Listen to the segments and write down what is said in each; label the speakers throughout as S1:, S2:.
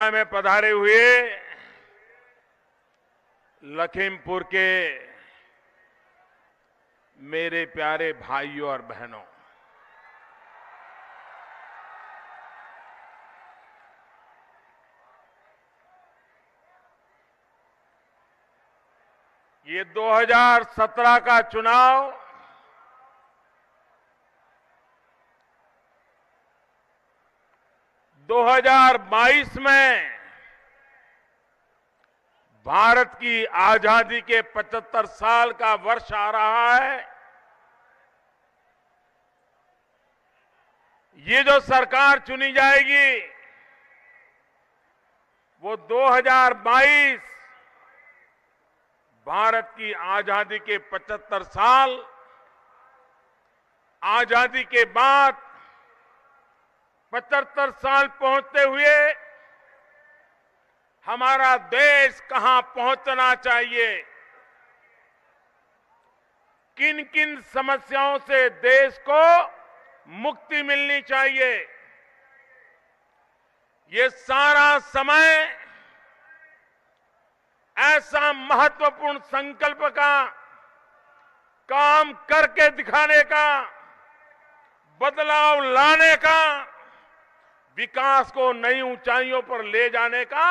S1: में पधारे हुए लखीमपुर के मेरे प्यारे भाइयों और बहनों, ये 2017 का चुनाव दो 2022 में भारत की आजादी के 75 साल का वर्ष आ रहा है। ये जो सरकार चुनी जाएगी वो 2022 भारत की आजादी के 75 साल, आजादी के बाद 75 साल पहुंचते हुए हमारा देश कहां पहुंचना चाहिए, किन किन समस्याओं से देश को मुक्ति मिलनी चाहिए, ये सारा समय ऐसा महत्वपूर्ण संकल्प का काम करके दिखाने का, बदलाव लाने का, विकास को नई ऊंचाइयों पर ले जाने का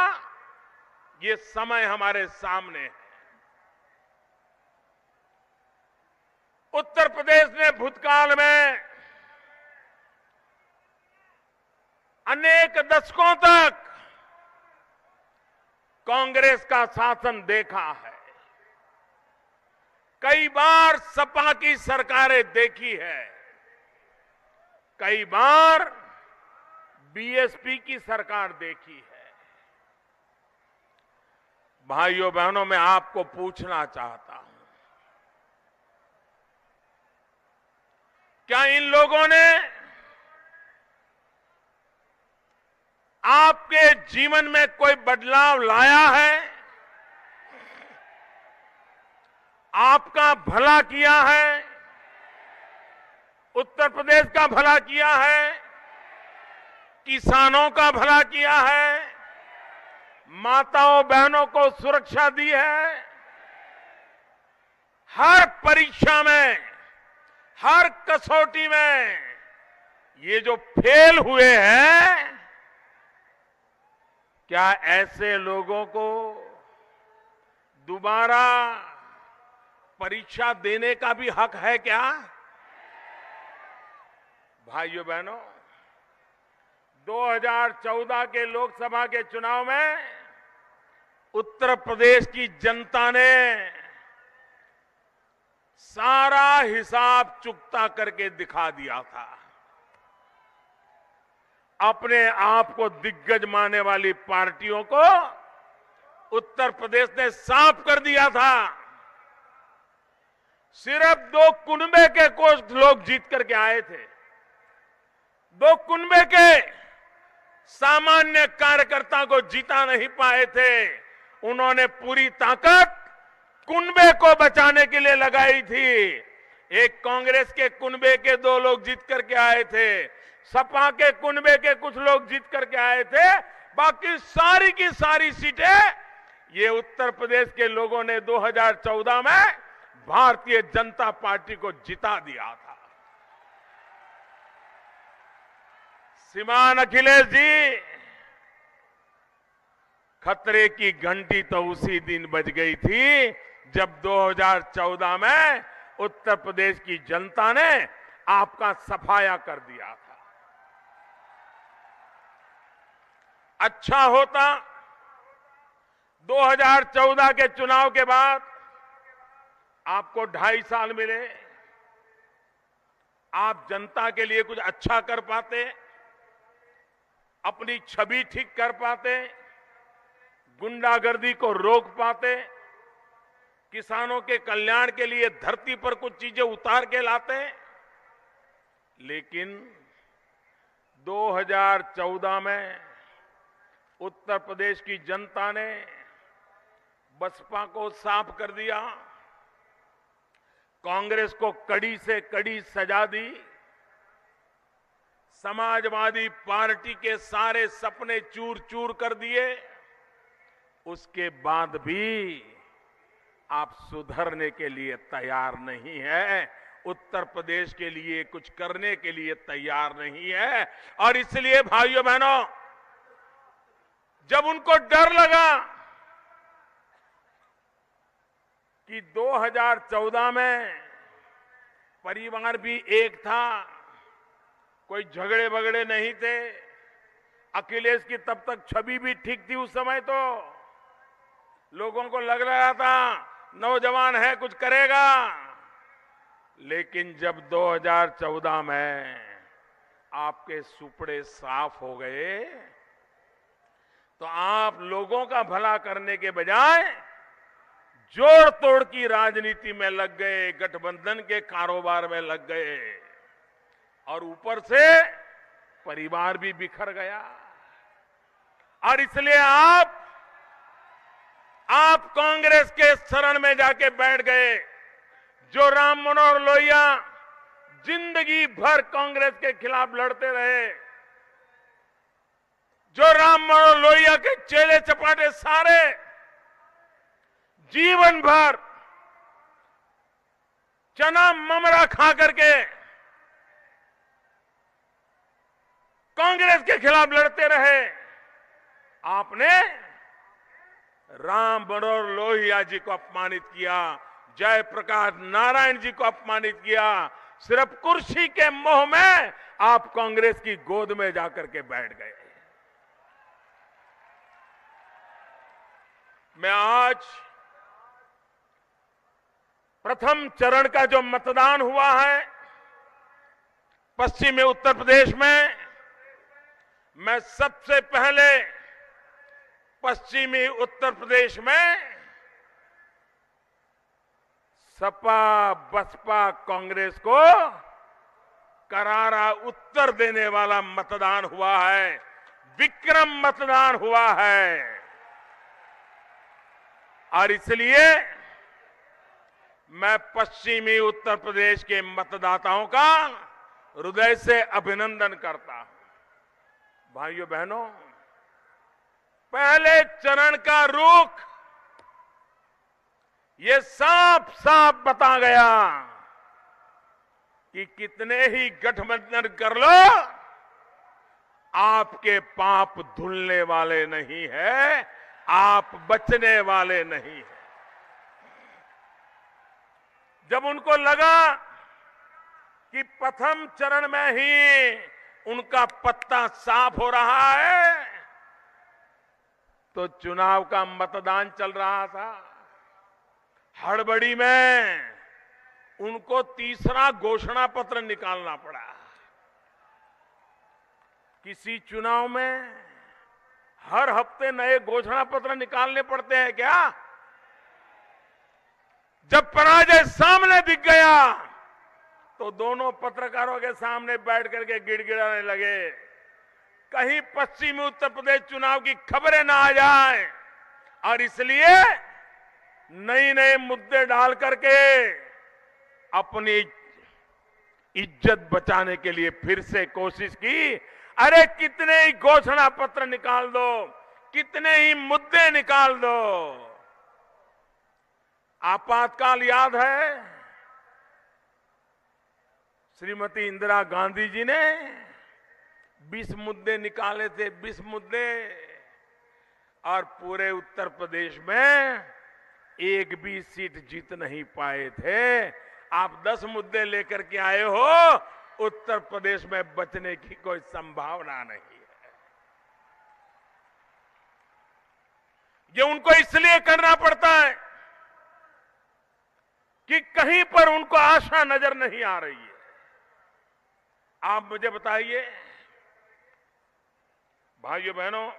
S1: ये समय हमारे सामने है। उत्तर प्रदेश ने भूतकाल में अनेक दशकों तक कांग्रेस का शासन देखा है, कई बार सपा की सरकारें देखी है, कई बार बीएसपी की सरकार देखी है। भाइयों बहनों, मैं आपको पूछना चाहता हूं, क्या इन लोगों ने आपके जीवन में कोई बदलाव लाया है? आपका भला किया है? उत्तर प्रदेश का भला किया है? किसानों का भला किया है? माताओं बहनों को सुरक्षा दी है? हर परीक्षा में, हर कसौटी में ये जो फेल हुए हैं, क्या ऐसे लोगों को दोबारा परीक्षा देने का भी हक है क्या? भाइयों बहनों, 2014 के लोकसभा के चुनाव में उत्तर प्रदेश की जनता ने सारा हिसाब चुकता करके दिखा दिया था। अपने आप को दिग्गज मानने वाली पार्टियों को उत्तर प्रदेश ने साफ कर दिया था। सिर्फ 2 कुनबे के कुछ लोग जीत करके आए थे। 2 कुनबे के सामान्य कार्यकर्ता को जीता नहीं पाए थे। उन्होंने पूरी ताकत कुनबे को बचाने के लिए लगाई थी। एक कांग्रेस के कुनबे के 2 लोग जीत करके आए थे, सपा के कुनबे के कुछ लोग जीत करके आए थे। बाकी सारी की सारी सीटें ये उत्तर प्रदेश के लोगों ने 2014 में भारतीय जनता पार्टी को जिता दिया था। श्रीमान अखिलेश जी, खतरे की घंटी तो उसी दिन बज गई थी जब 2014 में उत्तर प्रदेश की जनता ने आपका सफाया कर दिया था। अच्छा होता 2014 के चुनाव के बाद आपको 2.5 साल मिले, आप जनता के लिए कुछ अच्छा कर पाते, अपनी छवि ठीक कर पाते, गुंडागर्दी को रोक पाते, किसानों के कल्याण के लिए धरती पर कुछ चीजें उतार के लाते। लेकिन 2014 में उत्तर प्रदेश की जनता ने बसपा को साफ कर दिया, कांग्रेस को कड़ी से कड़ी सजा दी, समाजवादी पार्टी के सारे सपने चूर चूर कर दिए। उसके बाद भी आप सुधरने के लिए तैयार नहीं है, उत्तर प्रदेश के लिए कुछ करने के लिए तैयार नहीं है। और इसलिए भाइयों बहनों, जब उनको डर लगा कि 2014 में परिवार भी एक था, कोई झगड़े बगड़े नहीं थे, अखिलेश की तब तक छवि भी ठीक थी। उस समय तो लोगों को लग रहा था नौजवान है, कुछ करेगा। लेकिन जब 2014 में आपके सुपड़े साफ हो गए तो आप लोगों का भला करने के बजाय जोड़ तोड़ की राजनीति में लग गए, गठबंधन के कारोबार में लग गए और ऊपर से परिवार भी बिखर गया। और इसलिए आप कांग्रेस के शरण में जाके बैठ गए। जो राम मनोहर लोहिया जिंदगी भर कांग्रेस के खिलाफ लड़ते रहे, जो राम मनोहर लोहिया के चेले चपाटे सारे जीवन भर चना ममरा खा करके कांग्रेस के खिलाफ लड़ते रहे, आपने राम मनोहर लोहिया जी को अपमानित किया, जयप्रकाश नारायण जी को अपमानित किया। सिर्फ कुर्सी के मोह में आप कांग्रेस की गोद में जाकर के बैठ गए। मैं आज प्रथम चरण का जो मतदान हुआ है पश्चिमी उत्तर प्रदेश में, मैं सबसे पहले पश्चिमी उत्तर प्रदेश में सपा बसपा कांग्रेस को करारा उत्तर देने वाला मतदान हुआ है, विक्रम मतदान हुआ है। और इसलिए मैं पश्चिमी उत्तर प्रदेश के मतदाताओं का हृदय से अभिनंदन करता हूं। भाइयों बहनों, पहले चरण का रुख ये साफ साफ बता गया कि कितने ही गठबंधन कर लो, आपके पाप धुलने वाले नहीं है, आप बचने वाले नहीं है। जब उनको लगा कि प्रथम चरण में ही उनका पत्ता साफ हो रहा है, तो चुनाव का मतदान चल रहा था। हड़बड़ी में उनको तीसरा घोषणा पत्र निकालना पड़ा। किसी चुनाव में हर हफ्ते नए घोषणा पत्र निकालने पड़ते हैं क्या? जब पराजय सामने दिख गया तो दोनों पत्रकारों के सामने बैठ करके गिड़गिड़ाने लगे, कहीं पश्चिमी उत्तर प्रदेश चुनाव की खबरें ना आ जाए। और इसलिए नए नए मुद्दे डाल करके अपनी इज्जत बचाने के लिए फिर से कोशिश की। अरे कितने ही घोषणा पत्र निकाल दो, कितने ही मुद्दे निकाल दो। आपातकाल याद है, श्रीमती इंदिरा गांधी जी ने 20 मुद्दे निकाले थे, 20 मुद्दे, और पूरे उत्तर प्रदेश में एक भी सीट जीत नहीं पाए थे। आप 10 मुद्दे लेकर के आए हो, उत्तर प्रदेश में बचने की कोई संभावना नहीं है। ये उनको इसलिए करना पड़ता है कि कहीं पर उनको आशा नजर नहीं आ रही है। आप मुझे बताइए भाइयों बहनों,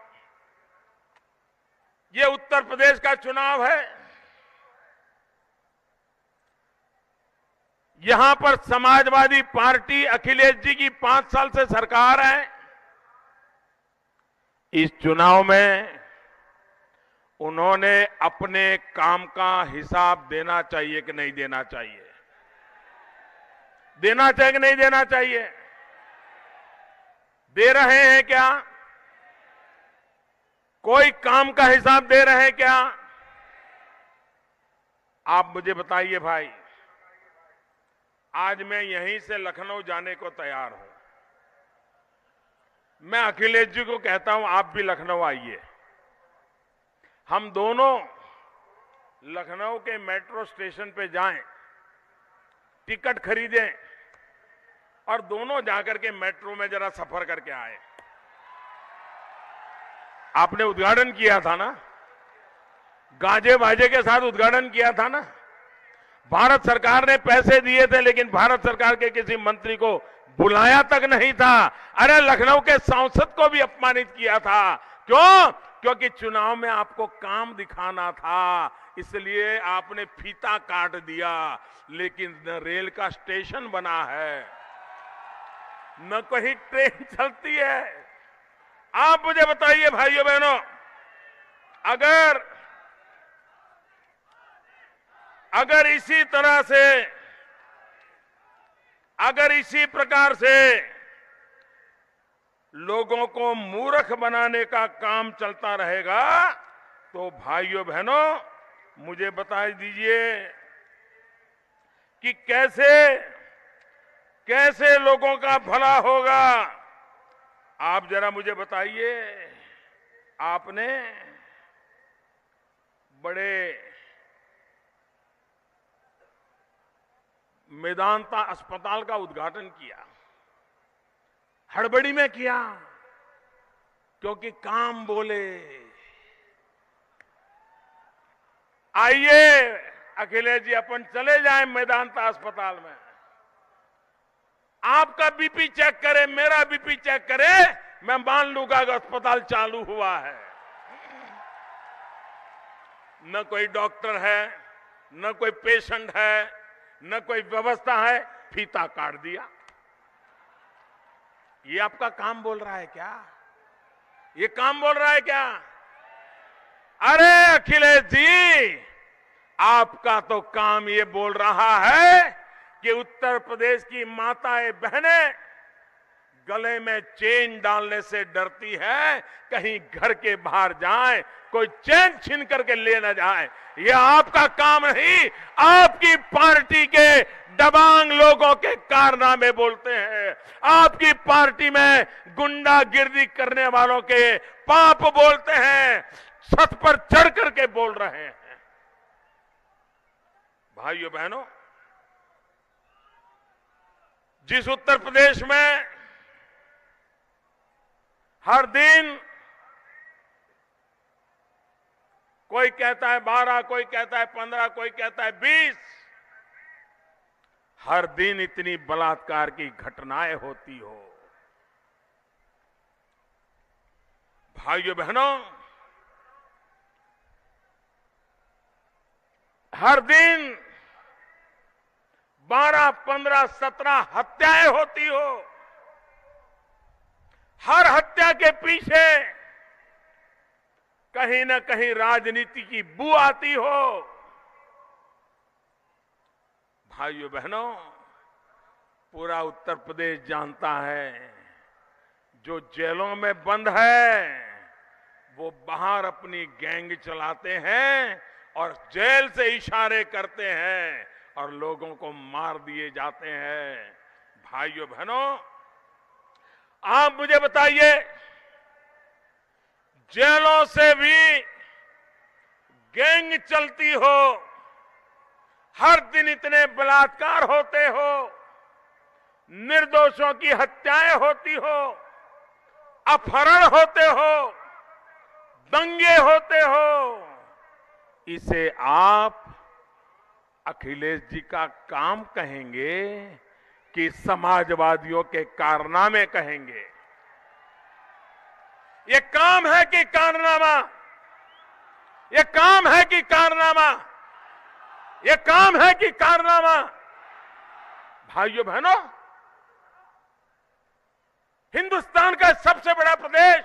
S1: ये उत्तर प्रदेश का चुनाव है, यहां पर समाजवादी पार्टी अखिलेश जी की 5 साल से सरकार है। इस चुनाव में उन्होंने अपने काम का हिसाब देना चाहिए कि नहीं देना चाहिए? देना चाहिए कि नहीं देना चाहिए? दे रहे हैं क्या? कोई काम का हिसाब दे रहे हैं क्या? आप मुझे बताइए भाई। आज मैं यहीं से लखनऊ जाने को तैयार हूं। मैं अखिलेश जी को कहता हूं, आप भी लखनऊ आइए। हम दोनों लखनऊ के मेट्रो स्टेशन पे जाएं, टिकट खरीदें और दोनों जाकर के मेट्रो में जरा सफर करके आए। आपने उद्घाटन किया था ना, गाजे बाजे के साथ उद्घाटन किया था ना। भारत सरकार ने पैसे दिए थे, लेकिन भारत सरकार के किसी मंत्री को बुलाया तक नहीं था। अरे लखनऊ के सांसद को भी अपमानित किया था। क्यों? क्योंकि चुनाव में आपको काम दिखाना था, इसलिए आपने फीता काट दिया। लेकिन न रेल का स्टेशन बना है, न कहीं ट्रेन चलती है। आप मुझे बताइए भाइयों बहनों, अगर इसी तरह से, अगर इसी प्रकार से लोगों को मूर्ख बनाने का काम चलता रहेगा, तो भाइयों बहनों मुझे बता दीजिए कि कैसे लोगों का भला होगा। आप जरा मुझे बताइए। आपने बड़े मेदांता अस्पताल का उद्घाटन किया, हड़बड़ी में किया, क्योंकि काम बोले। आइए अखिलेश जी, अपन चले जाएं मेदांता अस्पताल में, आपका बीपी चेक करे, मेरा बीपी चेक करे, मैं मान लूंगा कि अस्पताल चालू हुआ है। न कोई डॉक्टर है, न कोई पेशेंट है, न कोई व्यवस्था है, फीता काट दिया। ये आपका काम बोल रहा है क्या? ये काम बोल रहा है क्या? अरे अखिलेश जी, आपका तो काम ये बोल रहा है कि उत्तर प्रदेश की माताएं बहनें गले में चेन डालने से डरती है, कहीं घर के बाहर जाए कोई चेन छीन करके ले न जाए। ये आपका काम नहीं, आपकी पार्टी के दबंग लोगों के कारनामे बोलते हैं। आपकी पार्टी में गुंडागिर्दी करने वालों के पाप बोलते हैं, छत पर चढ़ करके बोल रहे हैं। भाइयों बहनों, जिस उत्तर प्रदेश में हर दिन कोई कहता है 12, कोई कहता है 15, कोई कहता है 20, हर दिन इतनी बलात्कार की घटनाएं होती हो। भाइयों बहनों, हर दिन 12, 15, 17 हत्याएं होती हो। हर हत्या के पीछे कहीं न कहीं राजनीति की बू आती हो। भाइयों बहनों, पूरा उत्तर प्रदेश जानता है, जो जेलों में बंद है वो बाहर अपनी गैंग चलाते हैं और जेल से इशारे करते हैं और लोगों को मार दिए जाते हैं। भाइयों बहनों, आप मुझे बताइए, जेलों से भी गैंग चलती हो, हर दिन इतने बलात्कार होते हो, निर्दोषों की हत्याएं होती हो, अपहरण होते हो, दंगे होते हो, इसे आप अखिलेश जी का काम कहेंगे कि समाजवादियों के कारनामे कहेंगे? ये काम है कि कारनामा? ये काम है कि कारनामा? ये काम है कि कारनामा? भाइयों बहनों, हिंदुस्तान का सबसे बड़ा प्रदेश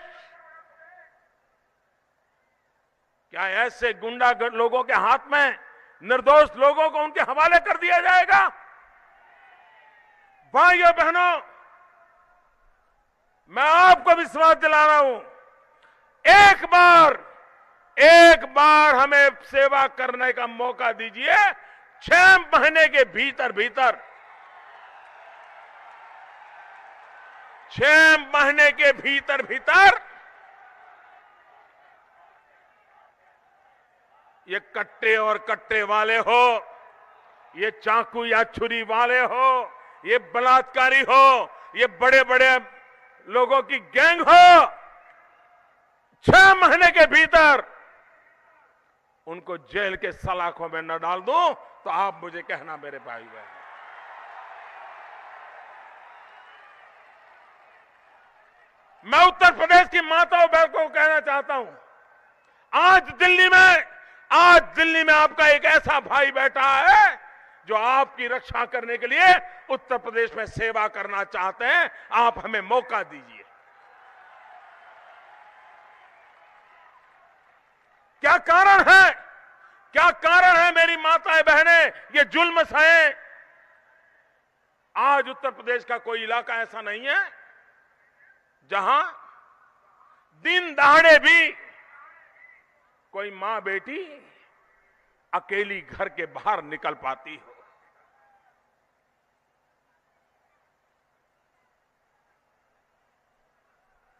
S1: क्या ऐसे गुंडा लोगों के हाथ में निर्दोष लोगों को उनके हवाले कर दिया जाएगा? भाइयों बहनों, मैं आपको विश्वास दिला रहा हूं, एक बार हमें सेवा करने का मौका दीजिए। 6 महीने के भीतर भीतर 6 महीने के भीतर भीतर ये कट्टे और कट्टे वाले हो, ये चाकू या छुरी वाले हो, ये बलात्कारी हो, ये बड़े बड़े लोगों की गैंग हो, 6 महीने के भीतर उनको जेल के सलाखों में न डाल दूं तो आप मुझे कहना मेरे भाई बहन। मैं उत्तर प्रदेश की माताओं बहनों को कहना चाहता हूं, आज दिल्ली में आपका एक ऐसा भाई बैठा है जो आपकी रक्षा करने के लिए उत्तर प्रदेश में सेवा करना चाहते हैं। आप हमें मौका दीजिए। क्या कारण है मेरी माताएं बहनें ये जुल्म सहे? आज उत्तर प्रदेश का कोई इलाका ऐसा नहीं है जहां दिन दहाड़े भी कोई मां बेटी अकेली घर के बाहर निकल पाती हो।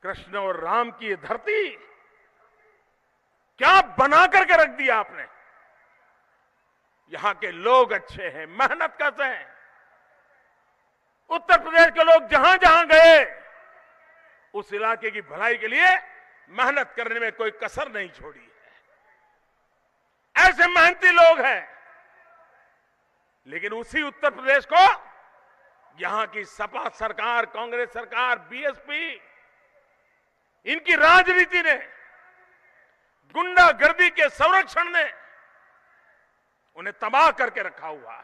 S1: कृष्ण और राम की ये धरती क्या बना करके रख दिया आपने। यहां के लोग अच्छे हैं, मेहनत करते हैं। उत्तर प्रदेश के लोग जहां जहां गए उस इलाके की भलाई के लिए मेहनत करने में कोई कसर नहीं छोड़ी है। ऐसे मेहनती लोग हैं, लेकिन उसी उत्तर प्रदेश को यहां की सपा सरकार, कांग्रेस सरकार, बीएसपी, इनकी राजनीति ने, गुंडागर्दी के संरक्षण ने उन्हें तबाह करके रखा हुआ है।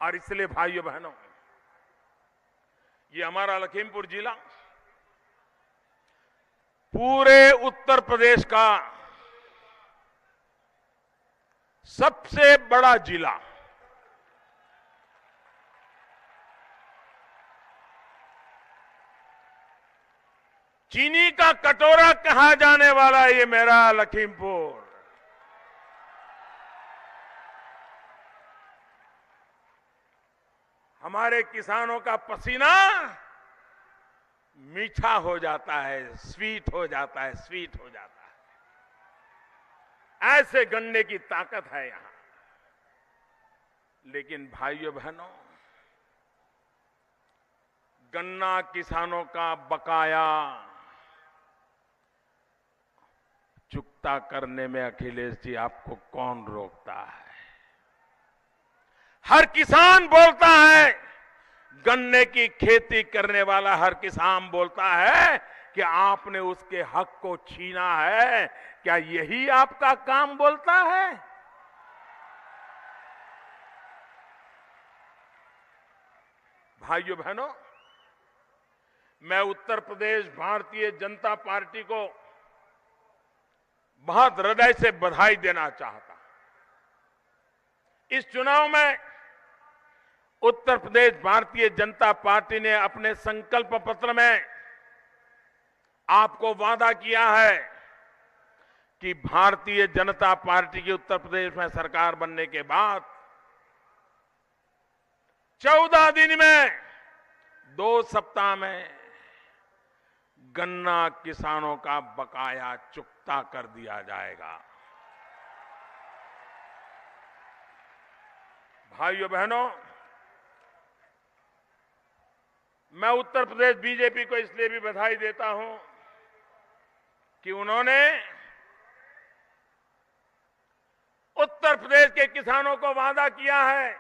S1: और इसलिए भाइयों बहनों, ये हमारा लखीमपुर जिला पूरे उत्तर प्रदेश का सबसे बड़ा जिला, चीनी का कटोरा कहा जाने वाला ये मेरा लखीमपुर, हमारे किसानों का पसीना मीठा हो जाता है, स्वीट हो जाता है। ऐसे गन्ने की ताकत है यहां। लेकिन भाइयों बहनों, गन्ना किसानों का बकाया चुकता करने में अखिलेश जी आपको कौन रोकता है? हर किसान बोलता है, गन्ने की खेती करने वाला हर किसान बोलता है कि आपने उसके हक को छीना है। क्या यही आपका काम बोलता है? भाइयों बहनों, मैं उत्तर प्रदेश भारतीय जनता पार्टी को बहुत हृदय से बधाई देना चाहता हूं। इस चुनाव में उत्तर प्रदेश भारतीय जनता पार्टी ने अपने संकल्प पत्र में आपको वादा किया है कि भारतीय जनता पार्टी की उत्तर प्रदेश में सरकार बनने के बाद 14 दिन में 2 सप्ताह में गन्ना किसानों का बकाया चुकता कर दिया जाएगा। भाइयों बहनों, मैं उत्तर प्रदेश बीजेपी को इसलिए भी बधाई देता हूं कि उन्होंने उत्तर प्रदेश के किसानों को वादा किया है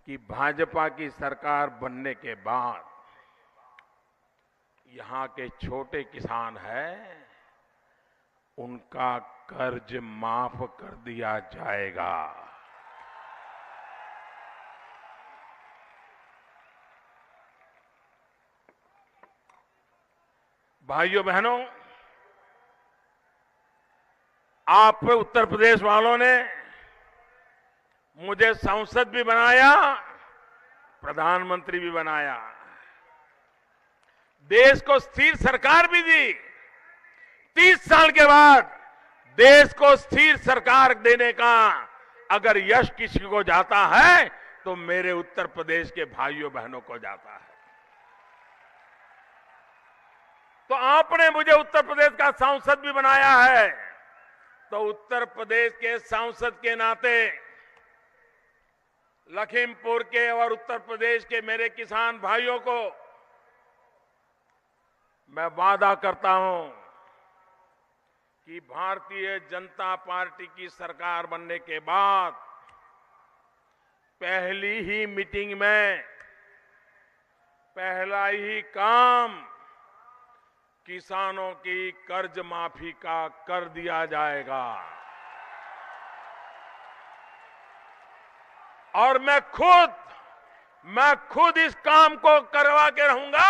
S1: कि भाजपा की सरकार बनने के बाद यहां के छोटे किसान हैं, उनका कर्ज माफ कर दिया जाएगा। भाइयों बहनों, आप उत्तर प्रदेश वालों ने मुझे सांसद भी बनाया, प्रधानमंत्री भी बनाया। देश को स्थिर सरकार भी दी। 30 साल के बाद देश को स्थिर सरकार देने का अगर यश किसी को जाता है तो मेरे उत्तर प्रदेश के भाइयों बहनों को जाता है। तो आपने मुझे उत्तर प्रदेश का सांसद भी बनाया है, तो उत्तर प्रदेश के सांसद के नाते लखीमपुर के और उत्तर प्रदेश के मेरे किसान भाइयों को मैं वादा करता हूं कि भारतीय जनता पार्टी की सरकार बनने के बाद पहली ही मीटिंग में पहला ही काम किसानों की कर्ज माफी का कर दिया जाएगा। और मैं खुद इस काम को करवा के रहूंगा।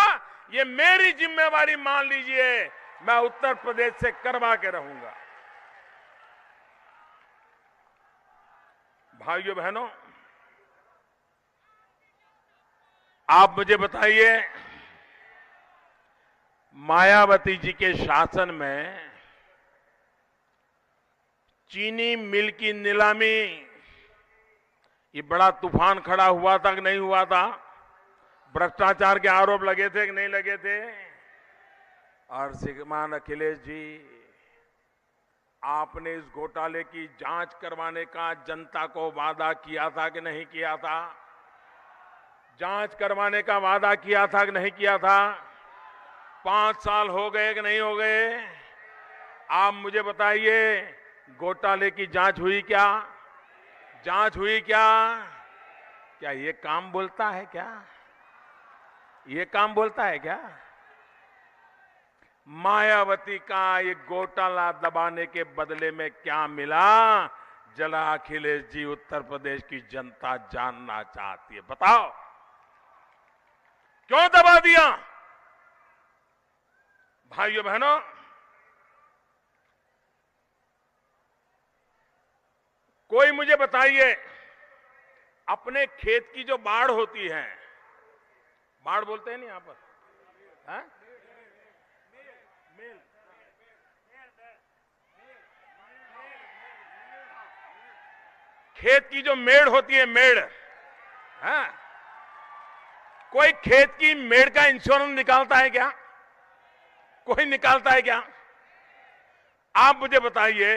S1: ये मेरी जिम्मेवारी मान लीजिए, मैं उत्तर प्रदेश से करवा के रहूंगा। भाइयों बहनों, आप मुझे बताइए, मायावती जी के शासन में चीनी मिल की नीलामी, ये बड़ा तूफान खड़ा हुआ था कि नहीं हुआ था? भ्रष्टाचार के आरोप लगे थे कि नहीं लगे थे? और श्रीमान अखिलेश जी, आपने इस घोटाले की जांच करवाने का जनता को वादा किया था कि नहीं किया था? जांच करवाने का वादा किया था कि नहीं किया था? 5 साल हो गए कि नहीं हो गए? आप मुझे बताइए, घोटाले की जांच हुई क्या? जांच हुई क्या? क्या ये काम बोलता है क्या? ये काम बोलता है क्या? मायावती का ये घोटाला दबाने के बदले में क्या मिला? जरा अखिलेश जी, उत्तर प्रदेश की जनता जानना चाहती है। बताओ, क्यों दबा दिया? भाइयों बहनों, कोई मुझे बताइए, अपने खेत की जो बाढ़ होती है, बाढ़ बोलते हैं नहीं यहां पर, है? खेत की जो मेड़ होती है, मेड़, है? कोई खेत की मेड़ का इंश्योरेंस निकालता है क्या? कोई निकालता है क्या? आप मुझे बताइए,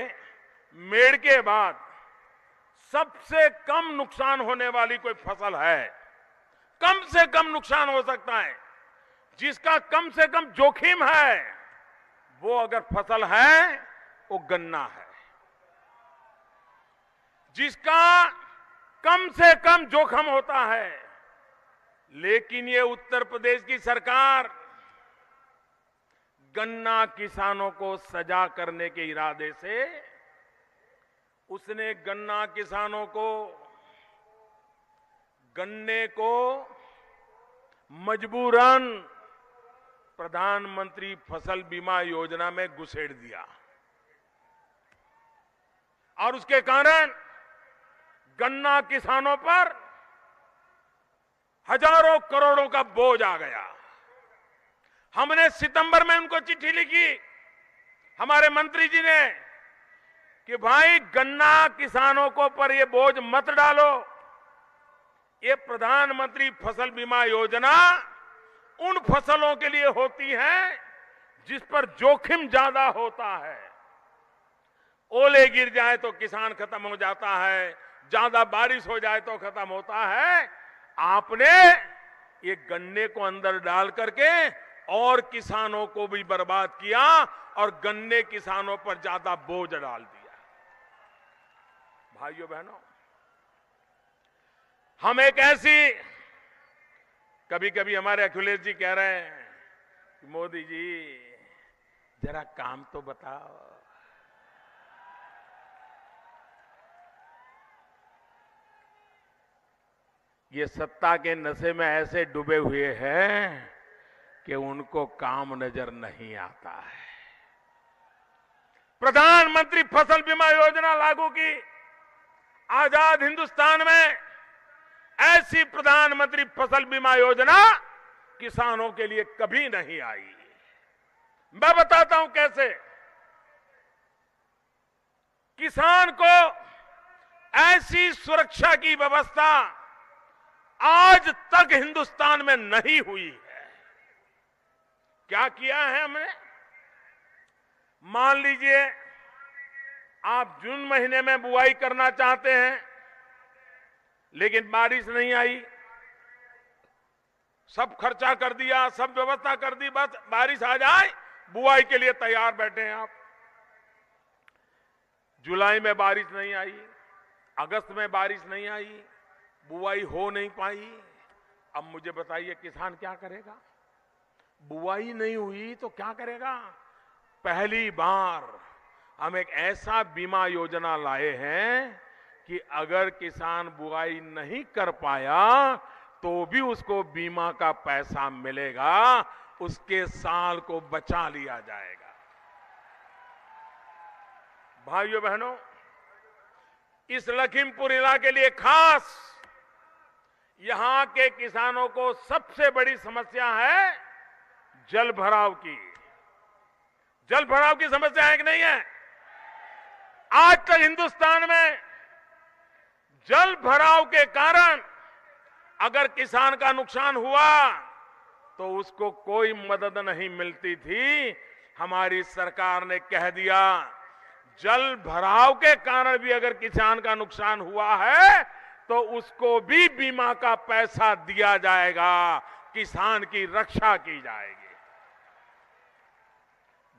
S1: मेड़ के बाद सबसे कम नुकसान होने वाली कोई फसल है? कम से कम नुकसान हो सकता है, जिसका कम से कम जोखिम है, वो अगर फसल है वो गन्ना है। जिसका कम से कम जोखिम होता है, लेकिन ये उत्तर प्रदेश की सरकार गन्ना किसानों को सजा करने के इरादे से उसने गन्ना किसानों को, गन्ने को मजबूरन प्रधानमंत्री फसल बीमा योजना में घुसेड़ दिया। और उसके कारण गन्ना किसानों पर हजारों करोड़ों का बोझ आ गया। हमने सितंबर में उनको चिट्ठी लिखी, हमारे मंत्री जी ने, कि भाई गन्ना किसानों को पर ये बोझ मत डालो। ये प्रधानमंत्री फसल बीमा योजना उन फसलों के लिए होती है जिस पर जोखिम ज्यादा होता है। ओले गिर जाए तो किसान खत्म हो जाता है, ज्यादा बारिश हो जाए तो खत्म होता है। आपने ये गन्ने को अंदर डाल करके और किसानों को भी बर्बाद किया और गन्ने किसानों पर ज्यादा बोझ डाल दिया। भाइयों बहनों, हम एक ऐसी, कभी कभी हमारे अखिलेश जी कह रहे हैं कि मोदी जी जरा काम तो बताओ। ये सत्ता के नशे में ऐसे डूबे हुए हैं कि उनको काम नजर नहीं आता है। प्रधानमंत्री फसल बीमा योजना लागू की। आजाद हिंदुस्तान में ऐसी प्रधानमंत्री फसल बीमा योजना किसानों के लिए कभी नहीं आई। मैं बताता हूं कैसे। किसान को ऐसी सुरक्षा की व्यवस्था आज तक हिंदुस्तान में नहीं हुई है। क्या किया है हमने? मान लीजिए आप जून महीने में बुआई करना चाहते हैं, लेकिन बारिश नहीं आई, सब खर्चा कर दिया, सब व्यवस्था कर दी, बस बारिश आ जाए बुआई के लिए तैयार बैठे हैं आप। जुलाई में बारिश नहीं आई, अगस्त में बारिश नहीं आई, बुआई हो नहीं पाई। अब मुझे बताइए किसान क्या करेगा? बुआई नहीं हुई तो क्या करेगा? पहली बार हम एक ऐसा बीमा योजना लाए हैं कि अगर किसान बुआई नहीं कर पाया तो भी उसको बीमा का पैसा मिलेगा, उसके साल को बचा लिया जाएगा। भाइयों बहनों, इस लखीमपुर इलाके के लिए खास यहां के किसानों को सबसे बड़ी समस्या है जल भराव की। जल भराव की समस्या है कि नहीं है? आज तक हिंदुस्तान में जल भराव के कारण अगर किसान का नुकसान हुआ तो उसको कोई मदद नहीं मिलती थी। हमारी सरकार ने कह दिया जल भराव के कारण भी अगर किसान का नुकसान हुआ है तो उसको भी बीमा का पैसा दिया जाएगा, किसान की रक्षा की जाएगी।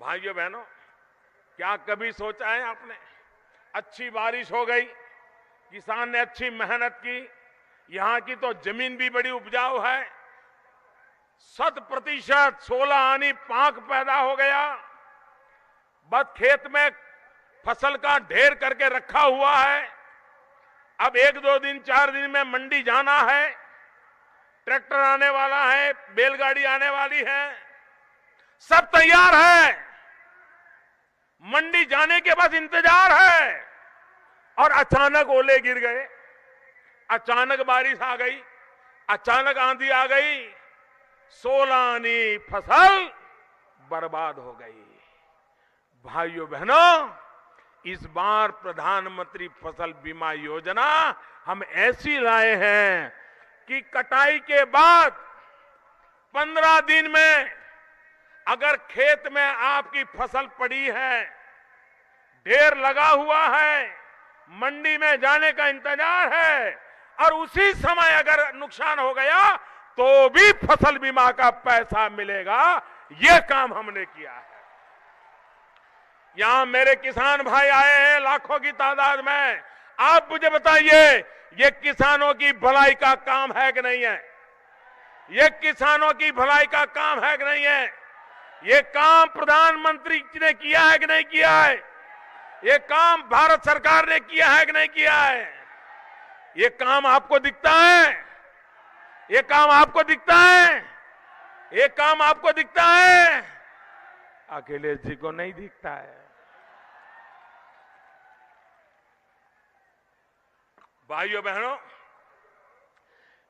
S1: भाइयों बहनों, क्या कभी सोचा है आपने? अच्छी बारिश हो गई, किसान ने अच्छी मेहनत की, यहां की तो जमीन भी बड़ी उपजाऊ है, 100% 16 आनी पाक पैदा हो गया, बस खेत में फसल का ढेर करके रखा हुआ है। अब 1-2 दिन 4 दिन में मंडी जाना है, ट्रैक्टर आने वाला है, बैलगाड़ी आने वाली है, सब तैयार है, मंडी जाने के बाद इंतजार है। और अचानक ओले गिर गए, अचानक बारिश आ गई, अचानक आंधी आ गई, 16 आनी फसल बर्बाद हो गई। भाइयों बहनों, इस बार प्रधानमंत्री फसल बीमा योजना हम ऐसी लाए हैं कि कटाई के बाद 15 दिन में अगर खेत में आपकी फसल पड़ी है, ढेर लगा हुआ है, मंडी में जाने का इंतजार है और उसी समय अगर नुकसान हो गया तो भी फसल बीमा का पैसा मिलेगा। यह काम हमने किया है। यहां मेरे किसान भाई आए हैं लाखों की तादाद में। आप मुझे बताइए, ये किसानों की भलाई का काम है कि नहीं है? ये किसानों की भलाई का काम है कि नहीं है? ये काम प्रधानमंत्री ने किया है कि नहीं किया है? ये काम भारत सरकार ने किया है कि नहीं किया है? ये काम आपको दिखता है? ये काम आपको दिखता है? ये काम आपको दिखता है? अखिलेश जी को नहीं दिखता है। भाइयों बहनों,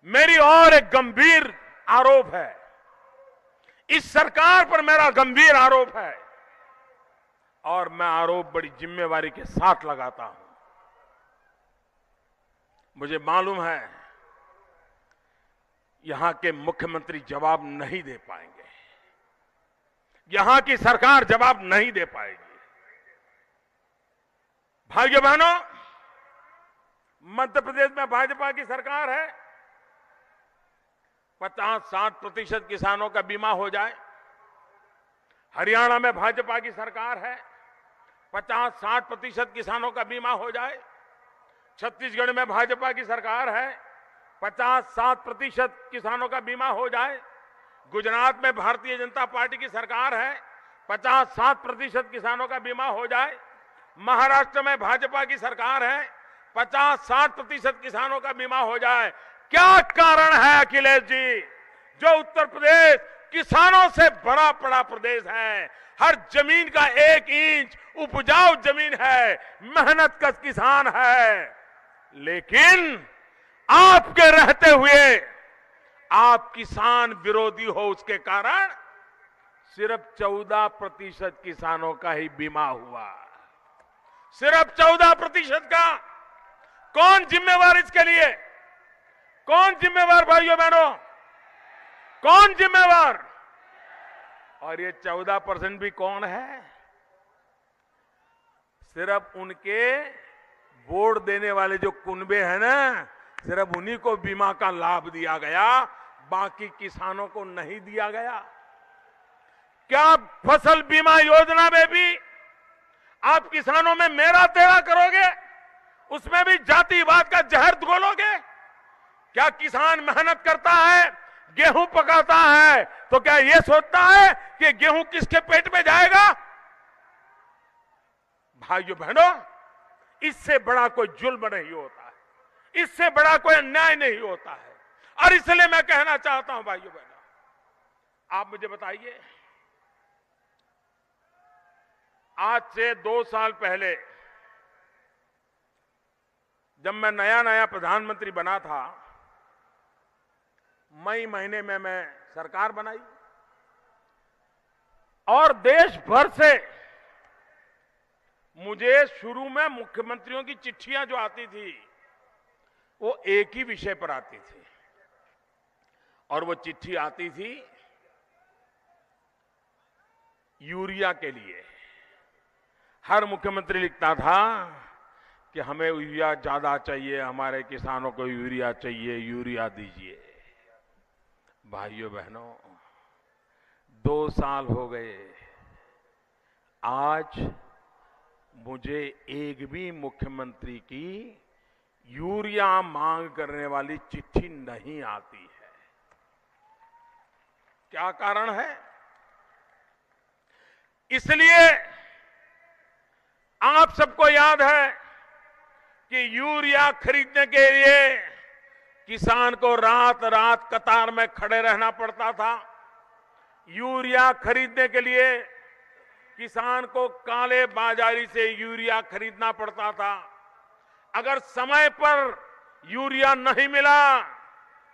S1: मेरी और एक गंभीर आरोप है, इस सरकार पर मेरा गंभीर आरोप है और मैं आरोप बड़ी जिम्मेवारी के साथ लगाता हूं। मुझे मालूम है यहां के मुख्यमंत्री जवाब नहीं दे पाएंगे, यहां की सरकार जवाब नहीं दे पाएगी। भाइयों बहनों, मध्य प्रदेश में भाजपा की सरकार है, 50-60% किसानों का बीमा हो जाए। हरियाणा में भाजपा की सरकार है, 50-60% किसानों का बीमा हो जाए। छत्तीसगढ़ में भाजपा की सरकार है, 50-60% किसानों का बीमा हो जाए। गुजरात में भारतीय जनता पार्टी की सरकार है, 50-60% किसानों का बीमा हो जाए। महाराष्ट्र में भाजपा की सरकार है, 50-60% किसानों का बीमा हो जाए। क्या कारण है अखिलेश जी, जो उत्तर प्रदेश किसानों से भरा पड़ा प्रदेश है, हर जमीन का 1 इंच उपजाऊ जमीन है, मेहनत कश किसान है, लेकिन आपके रहते हुए आप किसान विरोधी हो, उसके कारण सिर्फ 14% किसानों का ही बीमा हुआ। सिर्फ 14% का। कौन जिम्मेवार इसके लिए? कौन जिम्मेवार भाइयों बहनों? कौन जिम्मेवार? और ये 14% भी कौन है? सिर्फ उनके वोट देने वाले जो कुनबे हैं ना, सिर्फ उन्हीं को बीमा का लाभ दिया गया, बाकी किसानों को नहीं दिया गया। क्या फसल बीमा योजना में भी आप किसानों में मेरा तेरा करोगे? उसमें भी जातिवाद का जहर घोलोगे? क्या किसान मेहनत करता है, गेहूं पकाता है, तो क्या यह सोचता है कि गेहूं किसके पेट में जाएगा? भाइयों बहनों, इससे बड़ा कोई जुल्म नहीं होता है, इससे बड़ा कोई अन्याय नहीं होता है। और इसलिए मैं कहना चाहता हूं भाइयों बहनों, आप मुझे बताइए, आज से 2 साल पहले जब मैं नया नया प्रधानमंत्री बना था, मई महीने में मैं सरकार बनाई और देश भर से मुझे शुरू में मुख्यमंत्रियों की चिट्ठियां जो आती थी वो एक ही विषय पर आती थी, और वो चिट्ठी आती थी यूरिया के लिए। हर मुख्यमंत्री लिखता था कि हमें यूरिया ज्यादा चाहिए, हमारे किसानों को यूरिया चाहिए, यूरिया दीजिए। भाइयों बहनों, 2 साल हो गए, आज मुझे एक भी मुख्यमंत्री की यूरिया मांग करने वाली चिट्ठी नहीं आती है। क्या कारण है? इसलिए आप सबको याद है कि यूरिया खरीदने के लिए किसान को रात रात कतार में खड़े रहना पड़ता था। यूरिया खरीदने के लिए किसान को काले बाजारी से यूरिया खरीदना पड़ता था। अगर समय पर यूरिया नहीं मिला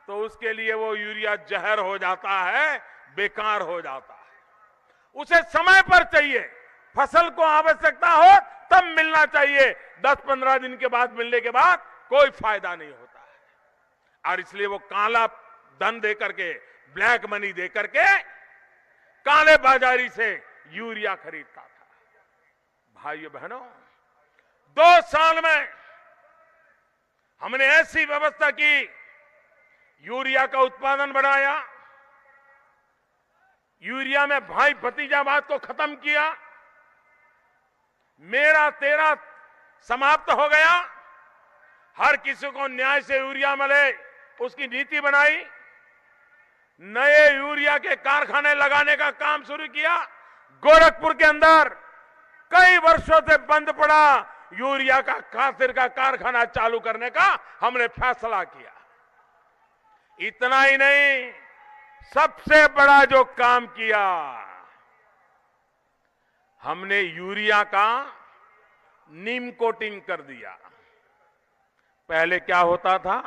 S1: तो उसके लिए वो यूरिया जहर हो जाता है, बेकार हो जाता है। उसे समय पर चाहिए, फसल को आवश्यकता हो तब मिलना चाहिए। 10-15 दिन के बाद मिलने के बाद कोई फायदा नहीं होता है। और इसलिए वो काला धन दे करके, ब्लैक मनी दे करके काले बाजारी से यूरिया खरीदता था। भाइयों बहनों, 2 साल में हमने ऐसी व्यवस्था की, यूरिया का उत्पादन बढ़ाया, यूरिया में भाई भतीजावाद को खत्म किया, मेरा तेरा समाप्त हो गया, हर किसी को न्याय से यूरिया मिले उसकी नीति बनाई, नए यूरिया के कारखाने लगाने का काम शुरू किया। गोरखपुर के अंदर कई वर्षों से बंद पड़ा यूरिया का खातिर का कारखाना चालू करने का हमने फैसला किया। इतना ही नहीं, सबसे बड़ा जो काम किया, हमने यूरिया का नीम कोटिंग कर दिया। पहले क्या होता था,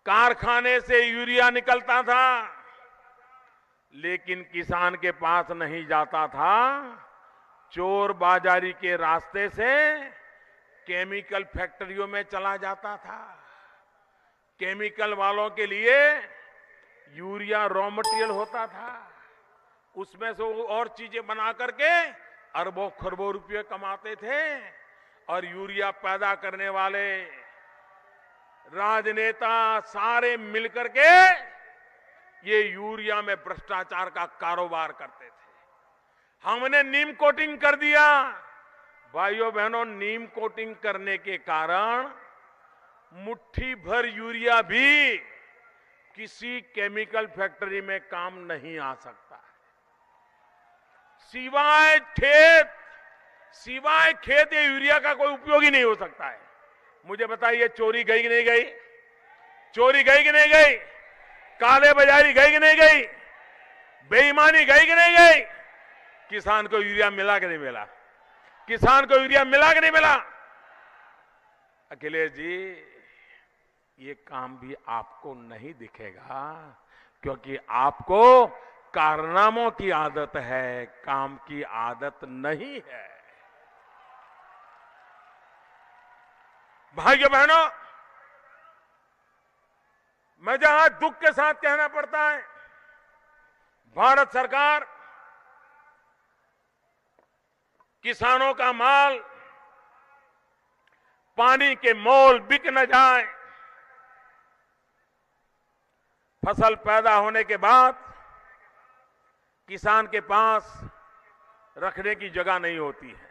S1: कारखाने से यूरिया निकलता था लेकिन किसान के पास नहीं जाता था, चोर बाजारी के रास्ते से केमिकल फैक्ट्रियों में चला जाता था। केमिकल वालों के लिए यूरिया रॉ मटेरियल होता था, उसमें से वो और चीजें बना करके अरबों खरबों रुपये कमाते थे। और यूरिया पैदा करने वाले राजनेता सारे मिलकर के ये यूरिया में भ्रष्टाचार का कारोबार करते थे। हमने नीम कोटिंग कर दिया। भाइयों बहनों, नीम कोटिंग करने के कारण मुट्ठी भर यूरिया भी किसी केमिकल फैक्ट्री में काम नहीं आ सकता है। सिवाय खेत ये यूरिया का कोई उपयोग ही नहीं हो सकता है। मुझे बताइए, चोरी गई कि नहीं गई? चोरी गई कि नहीं गई? काले बाजारी गई कि नहीं गई? बेईमानी गई कि नहीं गई? किसान को यूरिया मिला कि नहीं मिला? किसान को यूरिया मिला कि नहीं मिला? अखिलेश जी, ये काम भी आपको नहीं दिखेगा, क्योंकि आपको कारनामों की आदत है, काम की आदत नहीं है। भाइयों बहनों, मैं जहां दुख के साथ कहना पड़ता है, भारत सरकार किसानों का माल पानी के मोल बिक न जाए, फसल पैदा होने के बाद किसान के पास रखने की जगह नहीं होती है,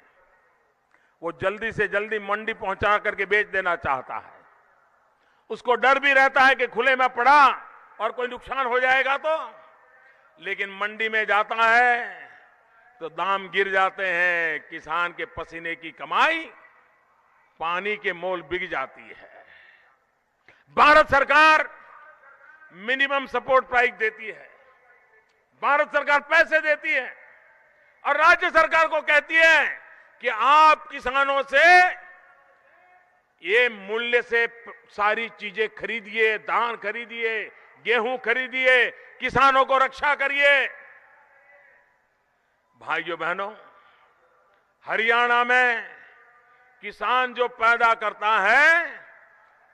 S1: वो जल्दी से जल्दी मंडी पहुंचा करके बेच देना चाहता है। उसको डर भी रहता है कि खुले में पड़ा और कोई नुकसान हो जाएगा तो, लेकिन मंडी में जाता है तो दाम गिर जाते हैं, किसान के पसीने की कमाई पानी के मोल बिक जाती है। भारत सरकार मिनिमम सपोर्ट प्राइस देती है, भारत सरकार पैसे देती है और राज्य सरकार को कहती है कि आप किसानों से ये मूल्य से सारी चीजें खरीदिए, धान खरीदिए, गेहूं खरीदिए, किसानों को रक्षा करिए। भाइयों बहनों, हरियाणा में किसान जो पैदा करता है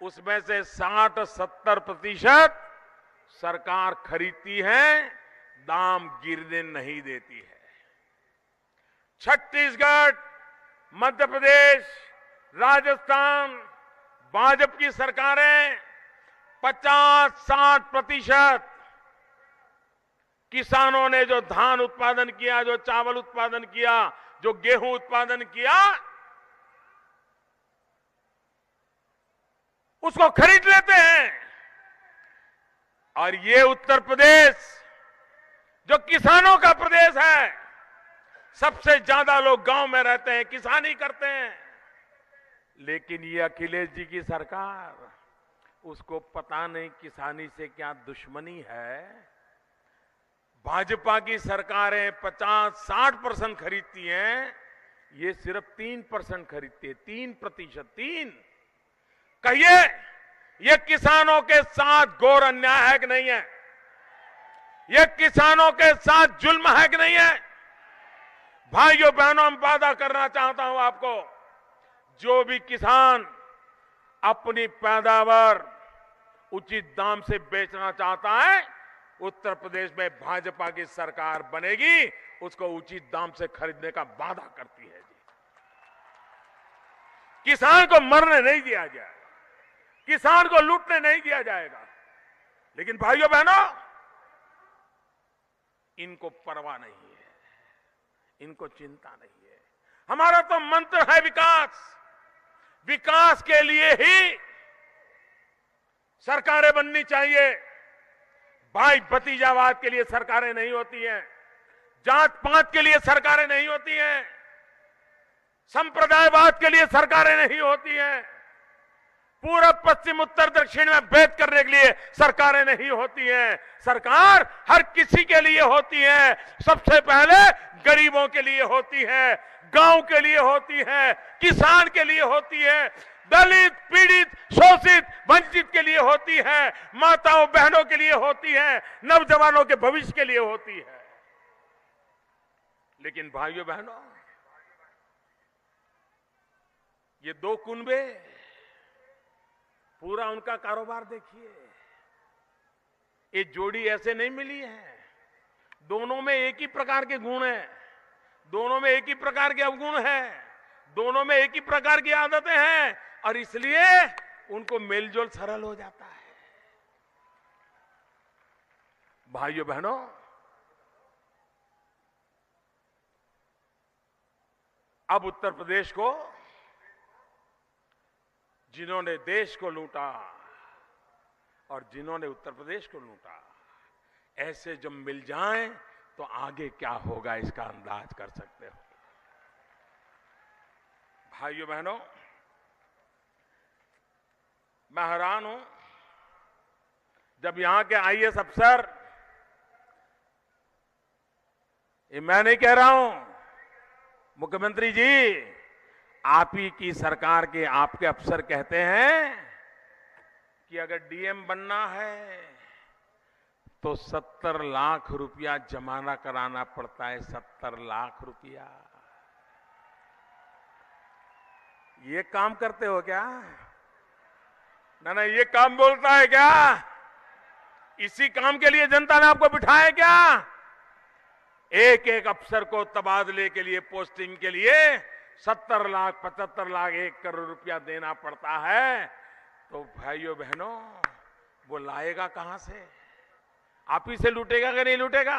S1: उसमें से 60-70% सरकार खरीदती है, दाम गिरने नहीं देती है। छत्तीसगढ़, मध्य प्रदेश, राजस्थान, भाजपा की सरकारें 50-60% किसानों ने जो धान उत्पादन किया, जो चावल उत्पादन किया, जो गेहूं उत्पादन किया, उसको खरीद लेते हैं। और ये उत्तर प्रदेश जो किसानों का प्रदेश है, सबसे ज्यादा लोग गांव में रहते हैं, किसानी करते हैं, लेकिन ये अखिलेश जी की सरकार, उसको पता नहीं किसानी से क्या दुश्मनी है। भाजपा की सरकारें 50-60% खरीदती हैं, ये सिर्फ 3% खरीदती है। 3%। कहिए, ये किसानों के साथ घोर अन्याय है कि नहीं है? ये किसानों के साथ जुल्म है कि नहीं है? भाइयों बहनों, हम वादा करना चाहता हूं आपको, जो भी किसान अपनी पैदावार उचित दाम से बेचना चाहता है, उत्तर प्रदेश में भाजपा की सरकार बनेगी, उसको उचित दाम से खरीदने का वादा करती है जी। किसान को मरने नहीं दिया जाएगा, किसान को लूटने नहीं दिया जाएगा। लेकिन भाइयों बहनों, इनको परवाह नहीं है, इनको चिंता नहीं है। हमारा तो मंत्र है विकास। विकास के लिए ही सरकारें बननी चाहिए। भाई भतीजावाद के लिए सरकारें नहीं होती हैं, जात पात के लिए सरकारें नहीं होती हैं, संप्रदायवाद के लिए सरकारें नहीं होती हैं, पूरब पश्चिम उत्तर दक्षिण में भेद करने के लिए सरकारें नहीं होती हैं। सरकार हर किसी के लिए होती है। सबसे पहले गरीबों के लिए होती है, गांव के लिए होती है, किसान के लिए होती है, दलित, पीड़ित, शोषित, वंचित के लिए होती है, माताओं बहनों के लिए होती है, नौजवानों के भविष्य के लिए होती है। लेकिन भाइयों बहनों, ये दो कुनबे, पूरा उनका कारोबार देखिए। ये जोड़ी ऐसे नहीं मिली है, दोनों में एक ही प्रकार के गुण हैं, दोनों में एक ही प्रकार के अवगुण हैं, दोनों में एक ही प्रकार की आदतें हैं, और इसलिए उनको मेलजोल सरल हो जाता है। भाइयों बहनों, अब उत्तर प्रदेश को, जिन्होंने देश को लूटा और जिन्होंने उत्तर प्रदेश को लूटा, ऐसे जब मिल जाएं तो आगे क्या होगा इसका अंदाज कर सकते हो। भाइयों बहनों, मैं हैरान हूं जब यहां के आईएएस अफसर, ये मैं नहीं कह रहा हूं, मुख्यमंत्री जी, आप ही की सरकार के आपके अफसर कहते हैं कि अगर डीएम बनना है तो 70 लाख रुपया जमाना कराना पड़ता है। 70 लाख रुपया। ये काम करते हो क्या? ना ये काम बोलता है क्या? इसी काम के लिए जनता ने आपको बिठाया क्या? एक एक अफसर को तबादले के लिए, पोस्टिंग के लिए 70 लाख, 75 लाख, 1 करोड़ रुपया देना पड़ता है। तो भाइयों बहनों, वो लाएगा कहां से? आप ही से लूटेगा कि नहीं लूटेगा?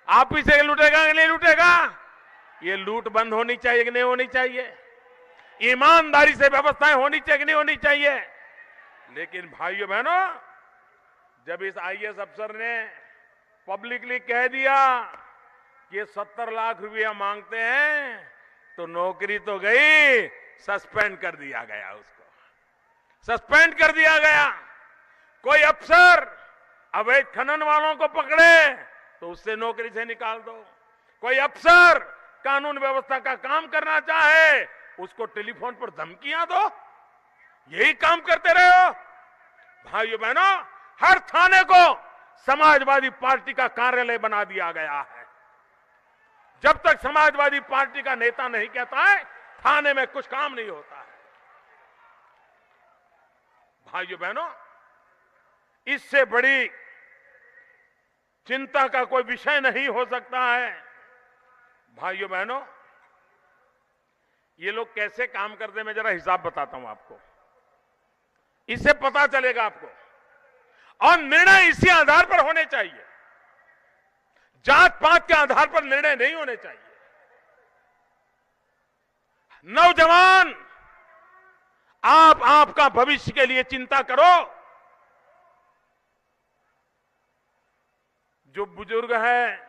S1: आप ही से लूटेगा कि नहीं लूटेगा? ये लूट बंद होनी चाहिए कि नहीं होनी चाहिए? ईमानदारी से व्यवस्थाएं होनी चाहिए कि नहीं होनी चाहिए? लेकिन भाइयों बहनों, जब इस आईएएस अफसर ने पब्लिकली कह दिया कि ये 70 लाख रुपया मांगते हैं, तो नौकरी तो गई, सस्पेंड कर दिया गया। उसको सस्पेंड कर दिया गया। कोई अफसर अवैध खनन वालों को पकड़े तो उससे नौकरी से निकाल दो। कोई अफसर कानून व्यवस्था का काम करना चाहे, उसको टेलीफोन पर धमकियां दो। यही काम करते रहे हो। भाइयों बहनों, हर थाने को समाजवादी पार्टी का कार्यालय बना दिया गया है। जब तक समाजवादी पार्टी का नेता नहीं कहता है, थाने में कुछ काम नहीं होता है। भाइयों बहनों, इससे बड़ी चिंता का कोई विषय नहीं हो सकता है। भाइयों बहनों, ये लोग कैसे काम करते हैं, मैं जरा हिसाब बताता हूं आपको। इससे पता चलेगा आपको। और निर्णय इसी आधार पर होने चाहिए। जात पात के आधार पर निर्णय नहीं होने चाहिए। नौजवान, आप आपका भविष्य के लिए चिंता करो। जो बुजुर्ग हैं,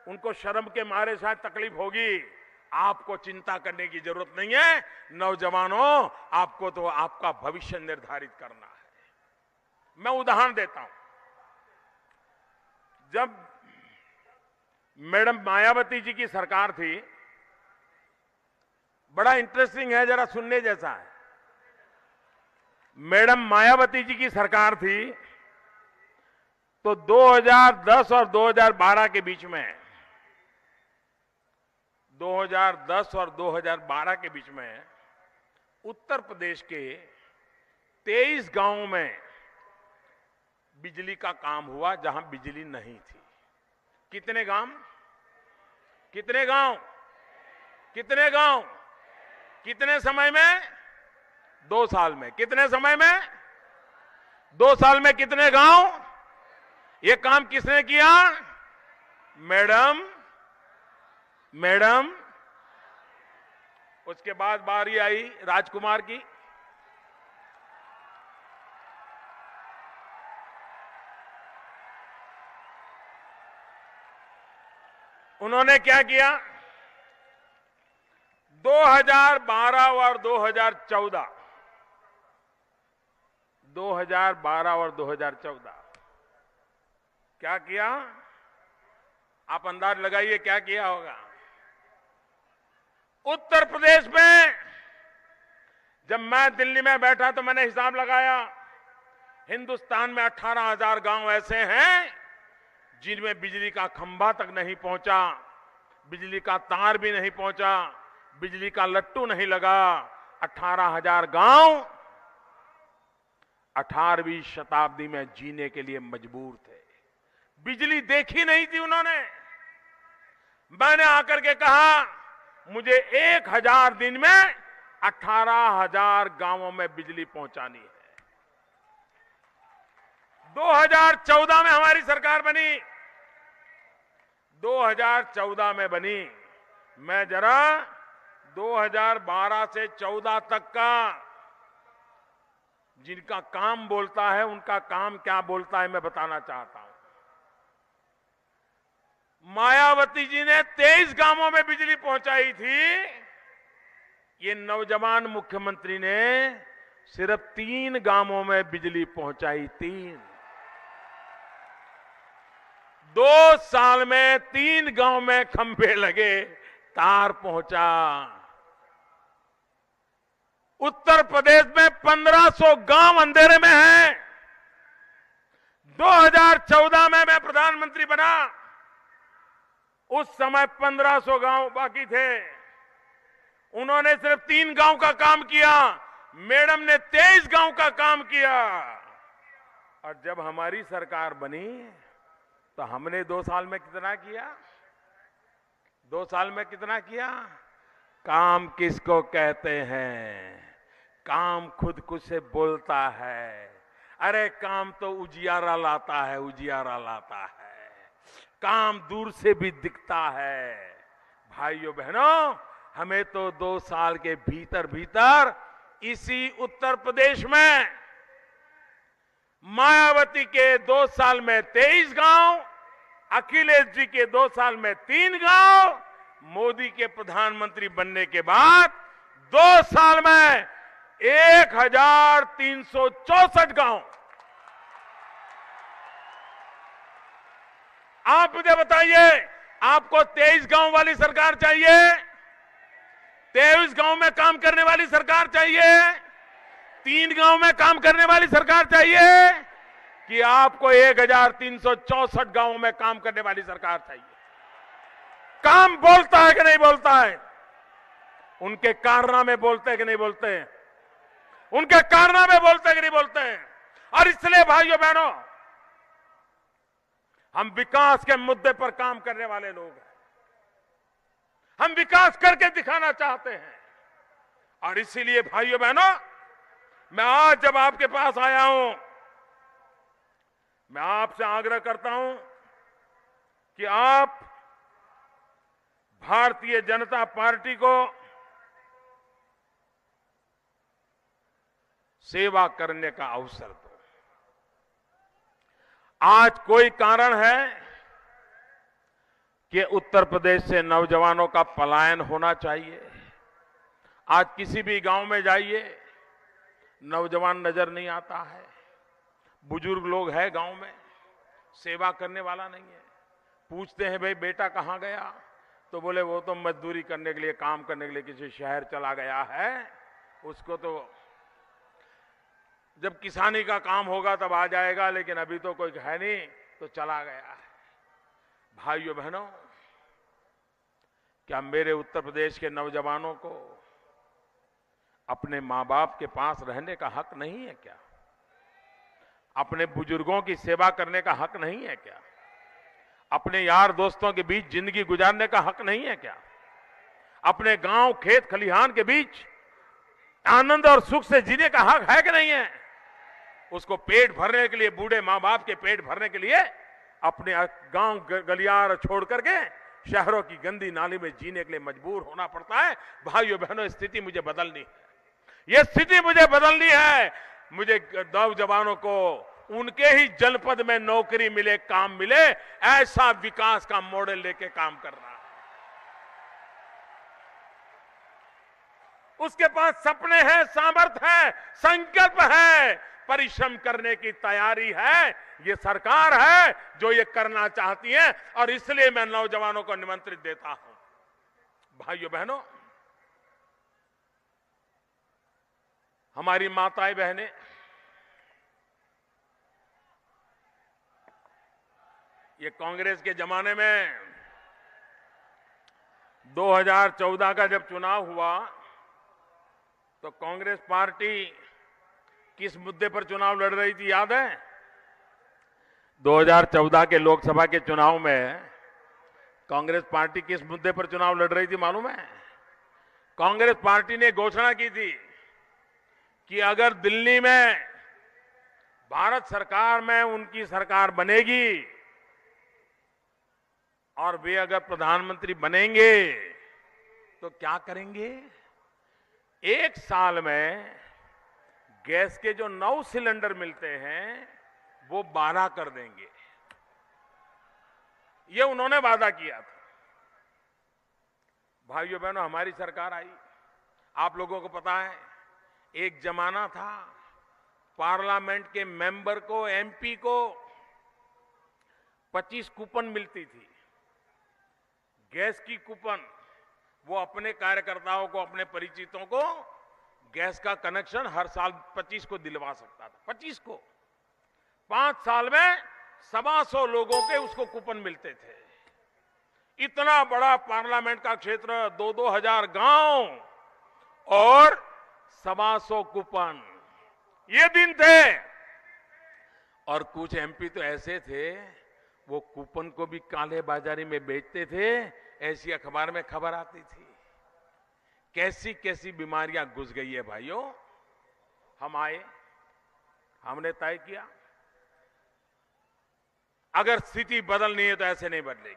S1: उनको शर्म के मारे शायद तकलीफ होगी। आपको चिंता करने की जरूरत नहीं है। नौजवानों, आपको तो आपका भविष्य निर्धारित करना है। मैं उदाहरण देता हूं। जब मैडम मायावती जी की सरकार थी, बड़ा इंटरेस्टिंग है, जरा सुनने जैसा है। मैडम मायावती जी की सरकार थी तो 2010 और 2012 के बीच में, 2010 और 2012 के बीच में उत्तर प्रदेश के 23 गांवों में बिजली का काम हुआ जहां बिजली नहीं थी। कितने गांव? कितने गांव? कितने गांव? कितने समय में? 2 साल में। कितने समय में? 2 साल में कितने गांव? ये काम किसने किया? मैडम। उसके बाद बारी आई राजकुमार की। उन्होंने क्या किया? 2012 और 2014, 2012 और 2014 क्या किया? आप अंदाज लगाइए क्या किया होगा। उत्तर प्रदेश में जब मैं दिल्ली में बैठा तो मैंने हिसाब लगाया, हिंदुस्तान में 18,000 गांव ऐसे हैं जिनमें बिजली का खंभा तक नहीं पहुंचा, बिजली का तार भी नहीं पहुंचा, बिजली का लट्टू नहीं लगा। 18,000 गांव 18वीं शताब्दी में जीने के लिए मजबूर थे। बिजली देखी नहीं थी उन्होंने। मैंने आकर के कहा, मुझे 1000 दिन में 18,000 गांवों में बिजली पहुंचानी है। 2014 में हमारी सरकार बनी, 2014 में बनी। मैं जरा 2012 से 14 तक का जिनका काम बोलता है, उनका काम क्या बोलता है, मैं बताना चाहता हूं। मायावती जी ने 23 गांवों में बिजली पहुंचाई थी। ये नौजवान मुख्यमंत्री ने सिर्फ 3 गांवों में बिजली पहुंचाई। 3। 2 साल में 3 गांव में खंभे लगे, तार पहुंचा। उत्तर प्रदेश में 1500 गांव अंधेरे में हैं। 2014 में मैं प्रधानमंत्री बना, उस समय 1500 गांव बाकी थे। उन्होंने सिर्फ 3 गांव का काम किया, मैडम ने 23 गांव का काम किया। और जब हमारी सरकार बनी तो हमने 2 साल में कितना किया? 2 साल में कितना किया? काम किसको कहते हैं? काम खुद से बोलता है। अरे काम तो उजियारा लाता है, उजियारा लाता है। काम दूर से भी दिखता है। भाइयों बहनों, हमें तो 2 साल के भीतर भीतर इसी उत्तर प्रदेश में मायावती के 2 साल में 23 गांव, अखिलेश जी के 2 साल में 3 गांव, मोदी के प्रधानमंत्री बनने के बाद 2 साल में 1364 गांव। आप मुझे बताइए, आपको 23 गांव वाली सरकार चाहिए? 23 गांव में काम करने वाली सरकार चाहिए? 3 गांव में काम करने वाली सरकार चाहिए? कि आपको 1364 गांवों में काम करने वाली सरकार चाहिए? काम बोलता है कि नहीं बोलता है? उनके कारनामे बोलते हैं कि नहीं बोलते हैं? उनके कारनामे बोलते हैं कि नहीं बोलते हैं? और इसलिए भाइयों बहनों, हम विकास के मुद्दे पर काम करने वाले लोग हैं। हम विकास करके दिखाना चाहते हैं। और इसीलिए भाइयों बहनों, मैं आज जब आपके पास आया हूं, मैं आपसे आग्रह करता हूं कि आप भारतीय जनता पार्टी को सेवा करने का अवसर दो। आज कोई कारण है कि उत्तर प्रदेश से नौजवानों का पलायन होना चाहिए? आज किसी भी गांव में जाइए, नौजवान नजर नहीं आता है। बुजुर्ग लोग हैं गांव में, सेवा करने वाला नहीं है। पूछते हैं भाई बेटा कहां गया, तो बोले वो तो मजदूरी करने के लिए, काम करने के लिए किसी शहर चला गया है। उसको तो जब किसानी का काम होगा तब आ जाएगा, लेकिन अभी तो कोई है नहीं, तो चला गया है। भाइयों बहनों, क्या मेरे उत्तर प्रदेश के नौजवानों को अपने मां बाप के पास रहने का हक नहीं है क्या? अपने बुजुर्गों की सेवा करने का हक नहीं है क्या? अपने यार दोस्तों के बीच जिंदगी गुजारने का हक नहीं है क्या? अपने गांव खेत खलिहान के बीच आनंद और सुख से जीने का हक है कि नहीं है? उसको पेट भरने के लिए, बूढ़े मां बाप के पेट भरने के लिए अपने गांव गलियार छोड़ करके शहरों की गंदी नाली में जीने के लिए मजबूर होना पड़ता है। भाइयों बहनों, स्थिति मुझे बदलनी है। ये स्थिति मुझे बदलनी है। मुझे नौजवानों को उनके ही जनपद में नौकरी मिले, काम मिले, ऐसा विकास का मॉडल लेके काम करना है। उसके पास सपने हैं, सामर्थ्य है, संकल्प है, परिश्रम करने की तैयारी है। ये सरकार है जो ये करना चाहती है, और इसलिए मैं नौजवानों को निमंत्रित देता हूं। भाइयों बहनों, हमारी माताएं बहनें ये कांग्रेस के जमाने में 2014 का जब चुनाव हुआ तो कांग्रेस पार्टी किस मुद्दे पर चुनाव लड़ रही थी, याद है? 2014 के लोकसभा के चुनाव में कांग्रेस पार्टी किस मुद्दे पर चुनाव लड़ रही थी मालूम है? कांग्रेस पार्टी ने घोषणा की थी कि अगर दिल्ली में भारत सरकार में उनकी सरकार बनेगी और वे अगर प्रधानमंत्री बनेंगे तो क्या करेंगे? 1 साल में गैस के जो 9 सिलेंडर मिलते हैं वो 12 कर देंगे। ये उन्होंने वादा किया था। भाइयों बहनों, हमारी सरकार आई। आप लोगों को पता है, एक जमाना था पार्लियामेंट के मेंबर को, एमपी को 25 कूपन मिलती थी, गैस की कूपन। वो अपने कार्यकर्ताओं को, अपने परिचितों को गैस का कनेक्शन हर साल 25 को दिलवा सकता था। 25 को 5 साल में 125 लोगों के उसको कूपन मिलते थे। इतना बड़ा पार्लियामेंट का क्षेत्र, 2-2 हजार गांव और 125 कूपन, ये दिन थे। और कुछ एमपी तो ऐसे थे, वो कूपन को भी काले बाजारी में बेचते थे। ऐसी अखबार में खबर आती थी। कैसी कैसी बीमारियां घुस गई है भाइयों। हम आए, हमने तय किया अगर स्थिति बदलनी है तो ऐसे नहीं बदलेगी।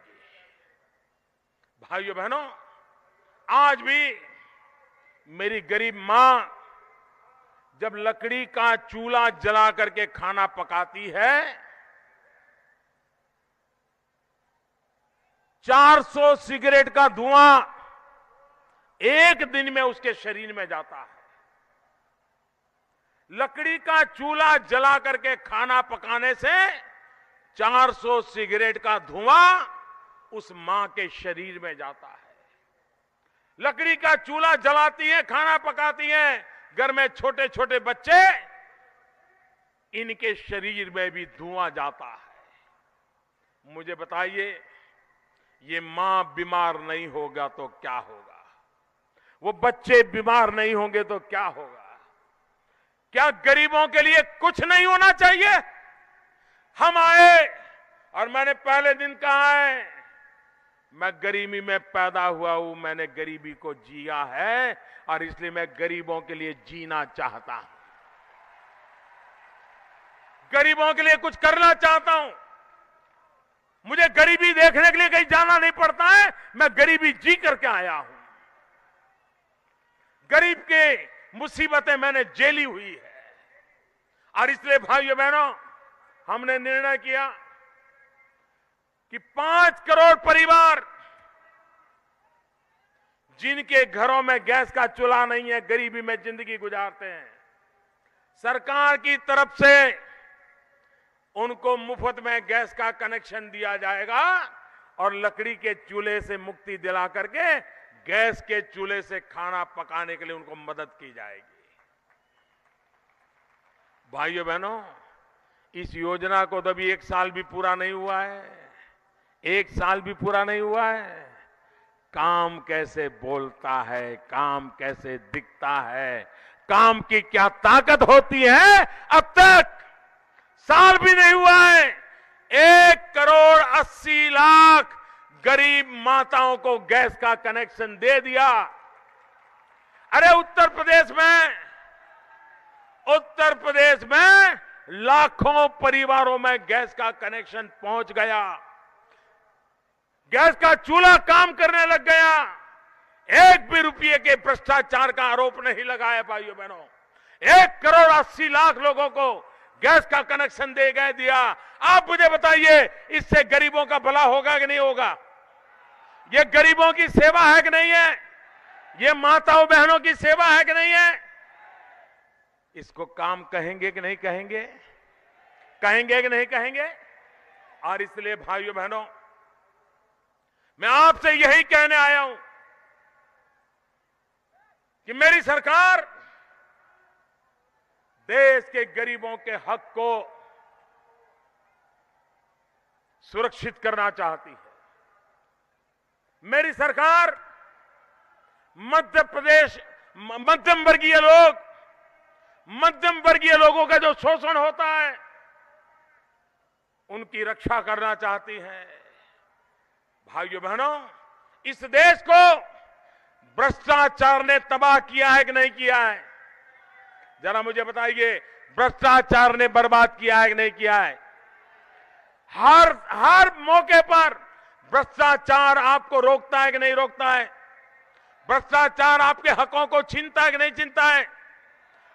S1: भाइयों बहनों, आज भी मेरी गरीब मां जब लकड़ी का चूल्हा जला करके खाना पकाती है, 400 सिगरेट का धुआं एक दिन में उसके शरीर में जाता है। लकड़ी का चूल्हा जला करके खाना पकाने से 400 सिगरेट का धुआं उस मां के शरीर में जाता है। लकड़ी का चूल्हा जलाती है, खाना पकाती है, घर में छोटे छोटे बच्चे, इनके शरीर में भी धुआं जाता है। मुझे बताइए, ये मां बीमार नहीं होगा तो क्या होगा? वो बच्चे बीमार नहीं होंगे तो क्या होगा? क्या गरीबों के लिए कुछ नहीं होना चाहिए? हम आए और मैंने पहले दिन कहा है, मैं गरीबी में पैदा हुआ हूं, मैंने गरीबी को जिया है और इसलिए मैं गरीबों के लिए जीना चाहता हूं, गरीबों के लिए कुछ करना चाहता हूं। मुझे गरीबी देखने के लिए कहीं जाना नहीं पड़ता है, मैं गरीबी जी करके आया हूं। गरीब के मुसीबतें मैंने झेली हुई है और इसलिए भाइयों बहनों, हमने निर्णय किया कि 5 करोड़ परिवार जिनके घरों में गैस का चूल्हा नहीं है, गरीबी में जिंदगी गुजारते हैं, सरकार की तरफ से उनको मुफ्त में गैस का कनेक्शन दिया जाएगा और लकड़ी के चूल्हे से मुक्ति दिला करके गैस के चूल्हे से खाना पकाने के लिए उनको मदद की जाएगी। भाइयों बहनों, इस योजना को तो अभी 1 साल भी पूरा नहीं हुआ है, 1 साल भी पूरा नहीं हुआ है। काम कैसे बोलता है, काम कैसे दिखता है, काम की क्या ताकत होती है, अब तक साल भी नहीं हुआ है 1,80,00,000 गरीब माताओं को गैस का कनेक्शन दे दिया। अरे उत्तर प्रदेश में लाखों परिवारों में गैस का कनेक्शन पहुंच गया, गैस का चूल्हा काम करने लग गया। 1 भी रुपये के भ्रष्टाचार का आरोप नहीं लगाया। भाइयों बहनों, 1,80,00,000 लोगों को गैस का कनेक्शन दे गए दिया। आप मुझे बताइए, इससे गरीबों का भला होगा कि नहीं होगा? ये गरीबों की सेवा है कि नहीं है? ये माताओं बहनों की सेवा है कि नहीं है? इसको काम कहेंगे कि नहीं कहेंगे? कहेंगे कि नहीं कहेंगे? और इसलिए भाइयों बहनों, मैं आपसे यही कहने आया हूं कि मेरी सरकार देश के गरीबों के हक को सुरक्षित करना चाहती है। मेरी सरकार मध्यम वर्गीय लोगों का जो शोषण होता है, उनकी रक्षा करना चाहती है। भाइयों बहनों, इस देश को भ्रष्टाचार ने तबाह किया है कि नहीं किया है? जरा मुझे बताइए, भ्रष्टाचार ने बर्बाद किया है कि नहीं किया है? हर मौके पर भ्रष्टाचार आपको रोकता है कि नहीं रोकता है? भ्रष्टाचार आपके हकों को छीनता है कि नहीं छीनता है?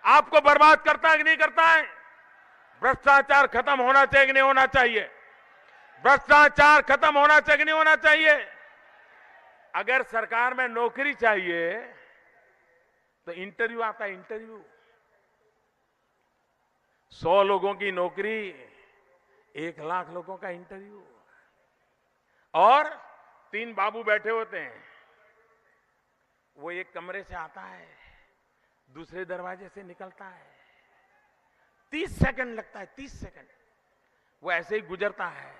S1: आपको बर्बाद करता है कि नहीं करता है? भ्रष्टाचार खत्म होना चाहिए कि नहीं होना चाहिए? भ्रष्टाचार खत्म होना चाहिए कि नहीं होना चाहिए? अगर सरकार में नौकरी चाहिए तो इंटरव्यू आता है, इंटरव्यू। 100 लोगों की नौकरी, 1,00,000 लोगों का इंटरव्यू, और 3 बाबू बैठे होते हैं। वो एक कमरे से आता है, दूसरे दरवाजे से निकलता है, 30 सेकंड लगता है, 30 सेकंड। वो ऐसे ही गुजरता है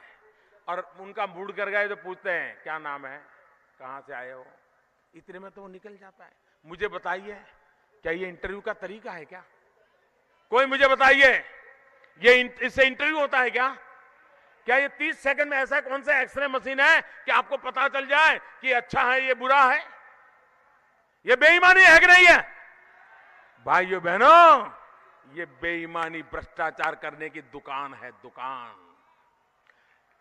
S1: और उनका मूड कर गए तो पूछते हैं क्या नाम है, कहां से आए हो, इतने में तो वो निकल जाता है। मुझे बताइए क्या ये इंटरव्यू का तरीका है क्या? कोई मुझे बताइए ये इससे इंटरव्यू होता है क्या? क्या ये 30 सेकंड में ऐसा कौन सा एक्सरे मशीन है कि आपको पता चल जाए कि अच्छा है ये बुरा है? ये बेईमानी है कि नहीं है? भाइयों बहनों, ये बेईमानी भ्रष्टाचार करने की दुकान है, दुकान।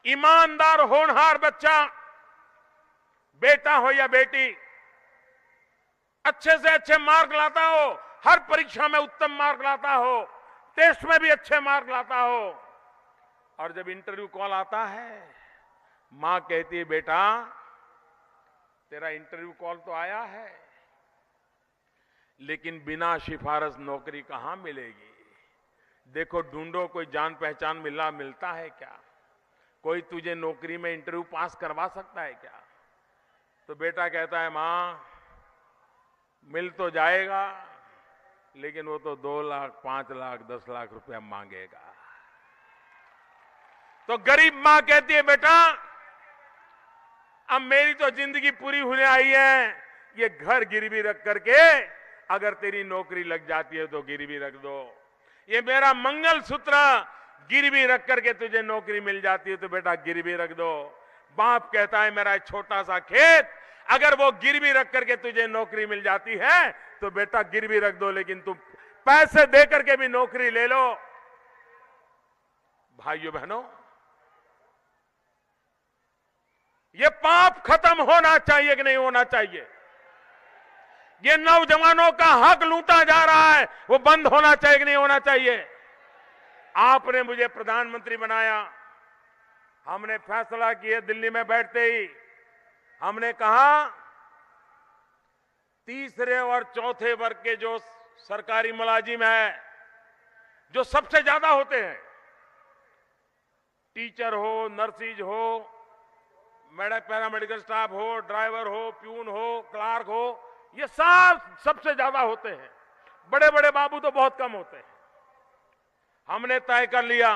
S1: ईमानदार होनहार बच्चा, बेटा हो या बेटी, अच्छे से अच्छे मार्क लाता हो, हर परीक्षा में उत्तम मार्क लाता हो, टेस्ट में भी अच्छे मार्क लाता हो, और जब इंटरव्यू कॉल आता है मां कहती है बेटा तेरा इंटरव्यू कॉल तो आया है लेकिन बिना सिफारिश नौकरी कहां मिलेगी? देखो ढूंढो, कोई जान पहचान मिलता है क्या? कोई तुझे नौकरी में इंटरव्यू पास करवा सकता है क्या? तो बेटा कहता है मां मिल तो जाएगा लेकिन वो तो 2 लाख 5 लाख 10 लाख रुपया मांगेगा। तो गरीब मां कहती है बेटा अब मेरी तो जिंदगी पूरी होने आई है, ये घर गिरवी रख करके अगर तेरी नौकरी लग जाती है तो गिरवी रख दो, ये मेरा मंगलसूत्र गिरवी रख करके तुझे नौकरी मिल जाती है तो बेटा गिरवी रख दो। बाप कहता है मेरा छोटा सा खेत अगर वो गिरवी रख करके तुझे नौकरी मिल जाती है तो बेटा गिरवी रख दो, लेकिन तुम पैसे दे करके भी नौकरी ले लो। भाइयों बहनों, ये पाप खत्म होना चाहिए कि नहीं होना चाहिए? ये नौजवानों का हक लूटा जा रहा है, वो बंद होना चाहिए कि नहीं होना चाहिए? आपने मुझे प्रधानमंत्री बनाया, हमने फैसला किया दिल्ली में बैठते ही, हमने कहा तीसरे और चौथे वर्ग के जो सरकारी मुलाजिम है, जो सबसे ज्यादा होते हैं, टीचर हो, नर्सिज हो, पैरामेडिकल स्टाफ हो, ड्राइवर हो, प्यून हो, क्लार्क हो, ये सब सबसे ज्यादा होते हैं, बड़े बड़े बाबू तो बहुत कम होते हैं। हमने तय कर लिया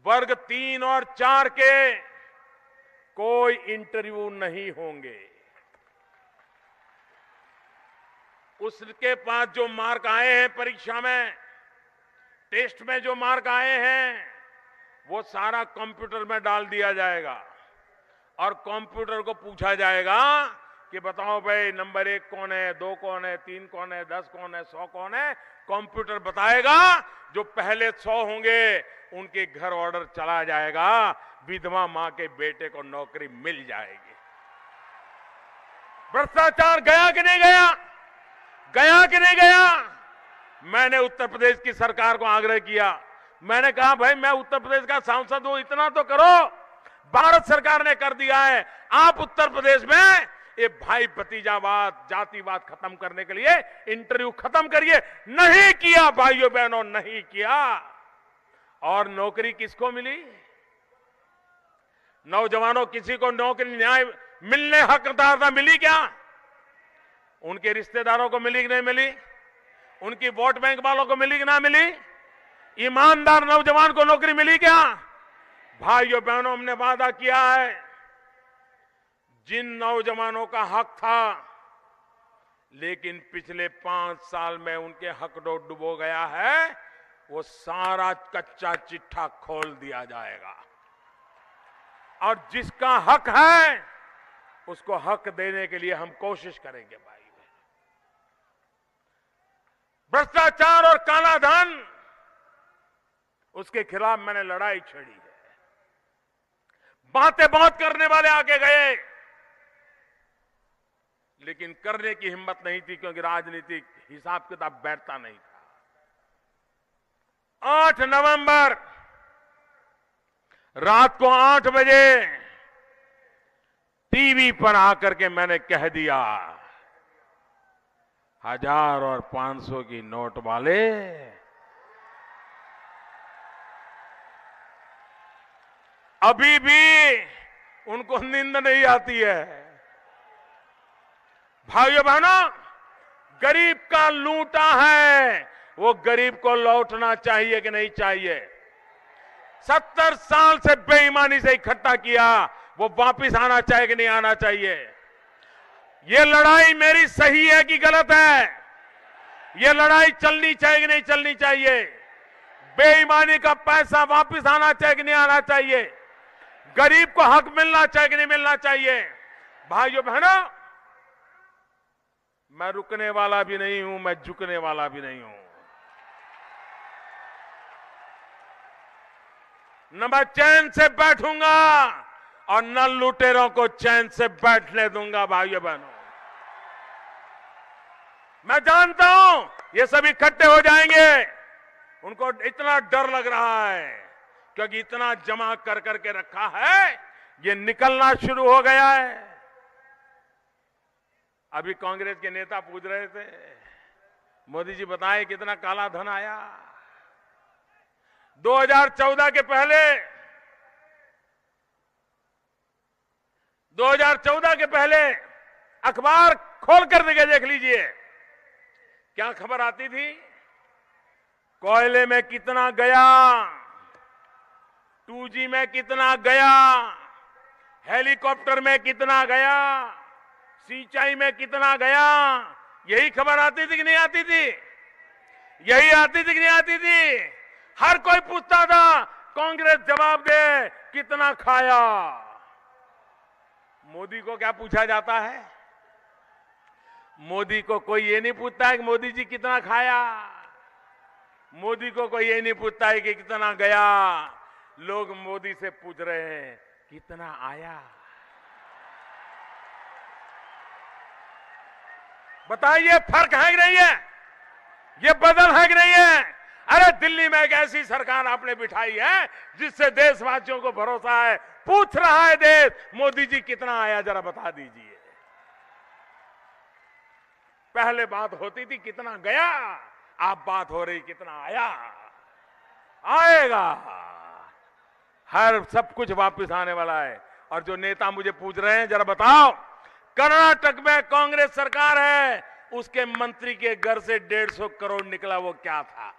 S1: वर्ग 3 और 4 के कोई इंटरव्यू नहीं होंगे। उसके पास जो मार्क आए हैं परीक्षा में, टेस्ट में जो मार्क आए हैं, वो सारा कंप्यूटर में डाल दिया जाएगा और कंप्यूटर को पूछा जाएगा कि बताओ भाई नंबर 1 कौन है, 2 कौन है, 3 कौन है, 10 कौन है, 100 कौन है। कंप्यूटर बताएगा, जो पहले 100 होंगे उनके घर ऑर्डर चला जाएगा, विधवा मां के बेटे को नौकरी मिल जाएगी। भ्रष्टाचार गया कि नहीं गया? गया कि नहीं गया? मैंने उत्तर प्रदेश की सरकार को आग्रह किया, मैंने कहा भाई मैं उत्तर प्रदेश का सांसद हूं, इतना तो करो। भारत सरकार ने कर दिया है, आप उत्तर प्रदेश में ये भाई भतीजावाद, जातिवाद खत्म करने के लिए इंटरव्यू खत्म करिए। नहीं किया भाइयों बहनों, नहीं किया। और नौकरी किसको मिली? नौजवानों, किसी को नौकरी न्याय मिलने हकदार था, मिली क्या? उनके रिश्तेदारों को मिली कि नहीं मिली? उनकी वोट बैंक वालों को मिली कि ना मिली? ईमानदार नौजवान को नौकरी मिली क्या? भाइयों बहनों, हमने वादा किया है, जिन नौजवानों का हक था लेकिन पिछले 5 साल में उनके हक डुबो गया है, वो सारा कच्चा चिट्ठा खोल दिया जाएगा और जिसका हक है उसको हक देने के लिए हम कोशिश करेंगे। भाई भ्रष्टाचार और काला धन, उसके खिलाफ मैंने लड़ाई छेड़ी है। बातें बहुत करने वाले आगे गए लेकिन करने की हिम्मत नहीं थी, क्योंकि राजनीतिक हिसाब किताब बैठता नहीं था। 8 नवंबर रात को 8 बजे टीवी पर आकर के मैंने कह दिया, 1000 और 500 की नोट वाले अभी भी उनको नींद नहीं आती है। भाइयों बहनों, गरीब का लूटा है, वो गरीब को लौटना चाहिए कि नहीं चाहिए? 70 साल से बेईमानी से इकट्ठा किया, वो वापिस आना चाहिए कि नहीं आना चाहिए? ये लड़ाई मेरी सही है कि गलत है? ये लड़ाई चलनी चाहिए कि नहीं चलनी चाहिए? बेईमानी का पैसा वापिस आना चाहिए कि नहीं आना चाहिए? गरीब को हक मिलना चाहिए कि नहीं मिलना चाहिए? भाइयों बहनों, मैं रुकने वाला भी नहीं हूं, मैं झुकने वाला भी नहीं हूं। न मैं चैन से बैठूंगा और न लुटेरों को चैन से बैठने दूंगा। भाइयों बहनों, मैं जानता हूं ये सभी इकट्ठे हो जाएंगे, उनको इतना डर लग रहा है क्योंकि इतना जमा कर करके रखा है, ये निकलना शुरू हो गया है। अभी कांग्रेस के नेता पूछ रहे थे, मोदी जी बताएं कितना काला धन आया। 2014 के पहले अखबार खोल कर देख लीजिए, क्या खबर आती थी? कोयले में कितना गया, 2G में कितना गया, हेलीकॉप्टर में कितना गया, सिंचाई में कितना गया। यही खबर आती थी कि नहीं आती थी? यही आती थी कि नहीं आती थी? हर कोई पूछता था, कांग्रेस जवाब दे कितना खाया। मोदी को क्या पूछा जाता है? मोदी को कोई ये नहीं पूछता है कि मोदी जी कितना खाया। मोदी को कोई ये नहीं पूछता है कि कितना गया। लोग मोदी से पूछ रहे हैं कितना आया। बताइए, फर्क है कि नहीं है? ये बदल है कि नहीं है? अरे दिल्ली में एक ऐसी सरकार आपने बिठाई है जिससे देशवासियों को भरोसा है। पूछ रहा है देश, मोदी जी कितना आया जरा बता दीजिए। पहले बात होती थी कितना गया, अब बात हो रही कितना आया। आएगा, हर सब कुछ वापस आने वाला है। और जो नेता मुझे पूछ रहे हैं, जरा बताओ, कर्नाटक में कांग्रेस सरकार है, उसके मंत्री के घर से 150 करोड़ निकला, वो क्या था?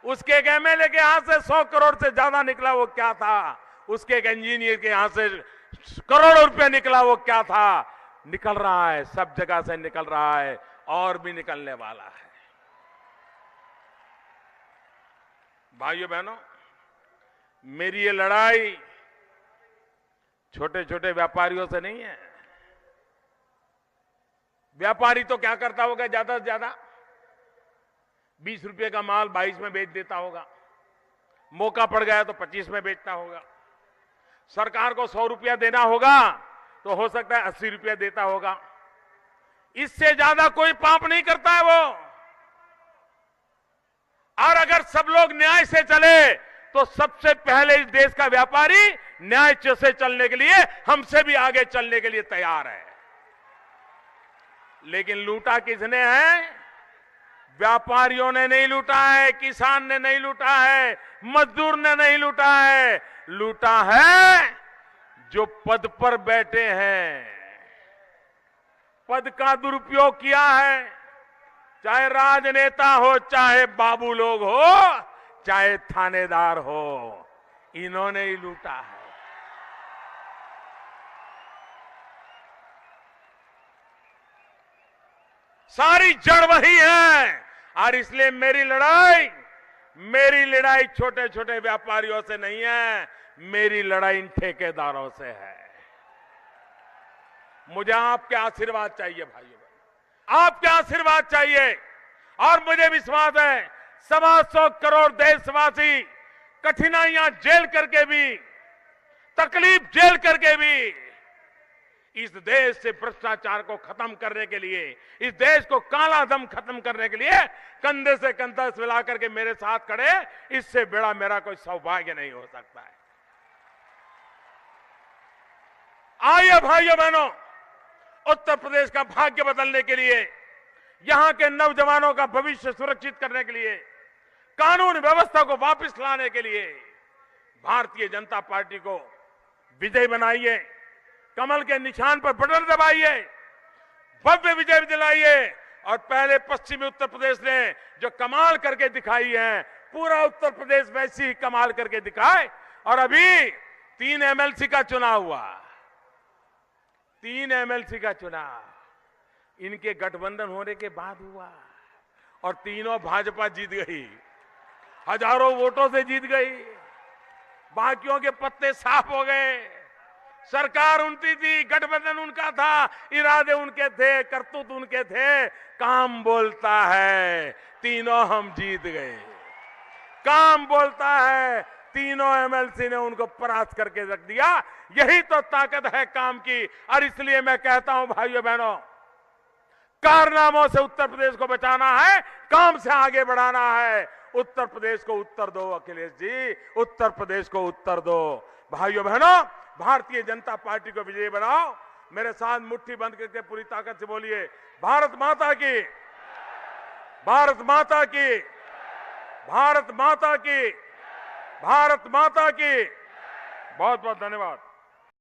S1: उसके एक एमएलए के यहां से 100 करोड़ से ज्यादा निकला, वो क्या था? उसके एक इंजीनियर के यहां से करोड़ों रुपए निकला, वो क्या था? निकल रहा है, सब जगह से निकल रहा है और भी निकलने वाला है। भाइयों बहनों, मेरी ये लड़ाई छोटे छोटे व्यापारियों से नहीं है। व्यापारी तो क्या करता होगा? ज्यादा से ज्यादा 20 रुपए का माल 22 में बेच देता होगा, मौका पड़ गया तो 25 में बेचता होगा। सरकार को 100 रुपया देना होगा तो हो सकता है 80 रुपया देता होगा। इससे ज्यादा कोई पाप नहीं करता है वो। और अगर सब लोग न्याय से चले तो सबसे पहले इस देश का व्यापारी न्याय से चलने के लिए, हमसे भी आगे चलने के लिए तैयार है। लेकिन लूटा किसने है? व्यापारियों ने नहीं लूटा है, किसान ने नहीं लूटा है, मजदूर ने नहीं लूटा है। लूटा है जो पद पर बैठे हैं, पद का दुरुपयोग किया है। चाहे राजनेता हो, चाहे बाबू लोग हो, चाहे थानेदार हो, इन्होंने ही लूटा है। सारी जड़ वही है। और इसलिए मेरी लड़ाई छोटे छोटे व्यापारियों से नहीं है, मेरी लड़ाई इन ठेकेदारों से है। मुझे आपके आशीर्वाद चाहिए भाइयों, आपके आशीर्वाद चाहिए। और मुझे विश्वास है 125 करोड़ देशवासी कठिनाइयां झेल करके भी, तकलीफ झेल करके भी इस देश से भ्रष्टाचार को खत्म करने के लिए, इस देश को काला धन खत्म करने के लिए कंधे से कंधा मिला करके मेरे साथ खड़े, इससे बड़ा मेरा कोई सौभाग्य नहीं हो सकता है। आइए भाइयों बहनों, उत्तर प्रदेश का भाग्य बदलने के लिए, यहां के नौजवानों का भविष्य सुरक्षित करने के लिए, कानून व्यवस्था को वापस लाने के लिए भारतीय जनता पार्टी को विजय बनाइए, कमल के निशान पर बटन दबाइए, भव्य विजय दिलाइए। और पहले पश्चिमी उत्तर प्रदेश ने जो कमाल करके दिखाई है, पूरा उत्तर प्रदेश वैसे ही कमाल करके दिखाए। और अभी 3 एमएलसी का चुनाव हुआ, 3 एमएलसी का चुनाव इनके गठबंधन होने के बाद हुआ और तीनों भाजपा जीत गई, हजारों वोटों से जीत गई, बाकियों के पत्ते साफ हो गए। सरकार उनकी थी, गठबंधन उनका था, इरादे उनके थे, करतूत उनके थे। काम बोलता है, तीनों हम जीत गए। काम बोलता है, तीनों एमएलसी ने उनको परास्त करके रख दिया। यही तो ताकत है काम की। और इसलिए मैं कहता हूं भाइयों बहनों, कारनामों से उत्तर प्रदेश को बचाना है, काम से आगे बढ़ाना है। उत्तर प्रदेश को उत्तर दो अखिलेश जी, उत्तर प्रदेश को उत्तर दो। भाइयों बहनों, भारतीय जनता पार्टी को विजयी बनाओ। मेरे साथ मुट्ठी बंद करके पूरी ताकत से बोलिए, भारत माता की, भारत माता की, भारत माता की, भारत माता की। बहुत बहुत धन्यवाद।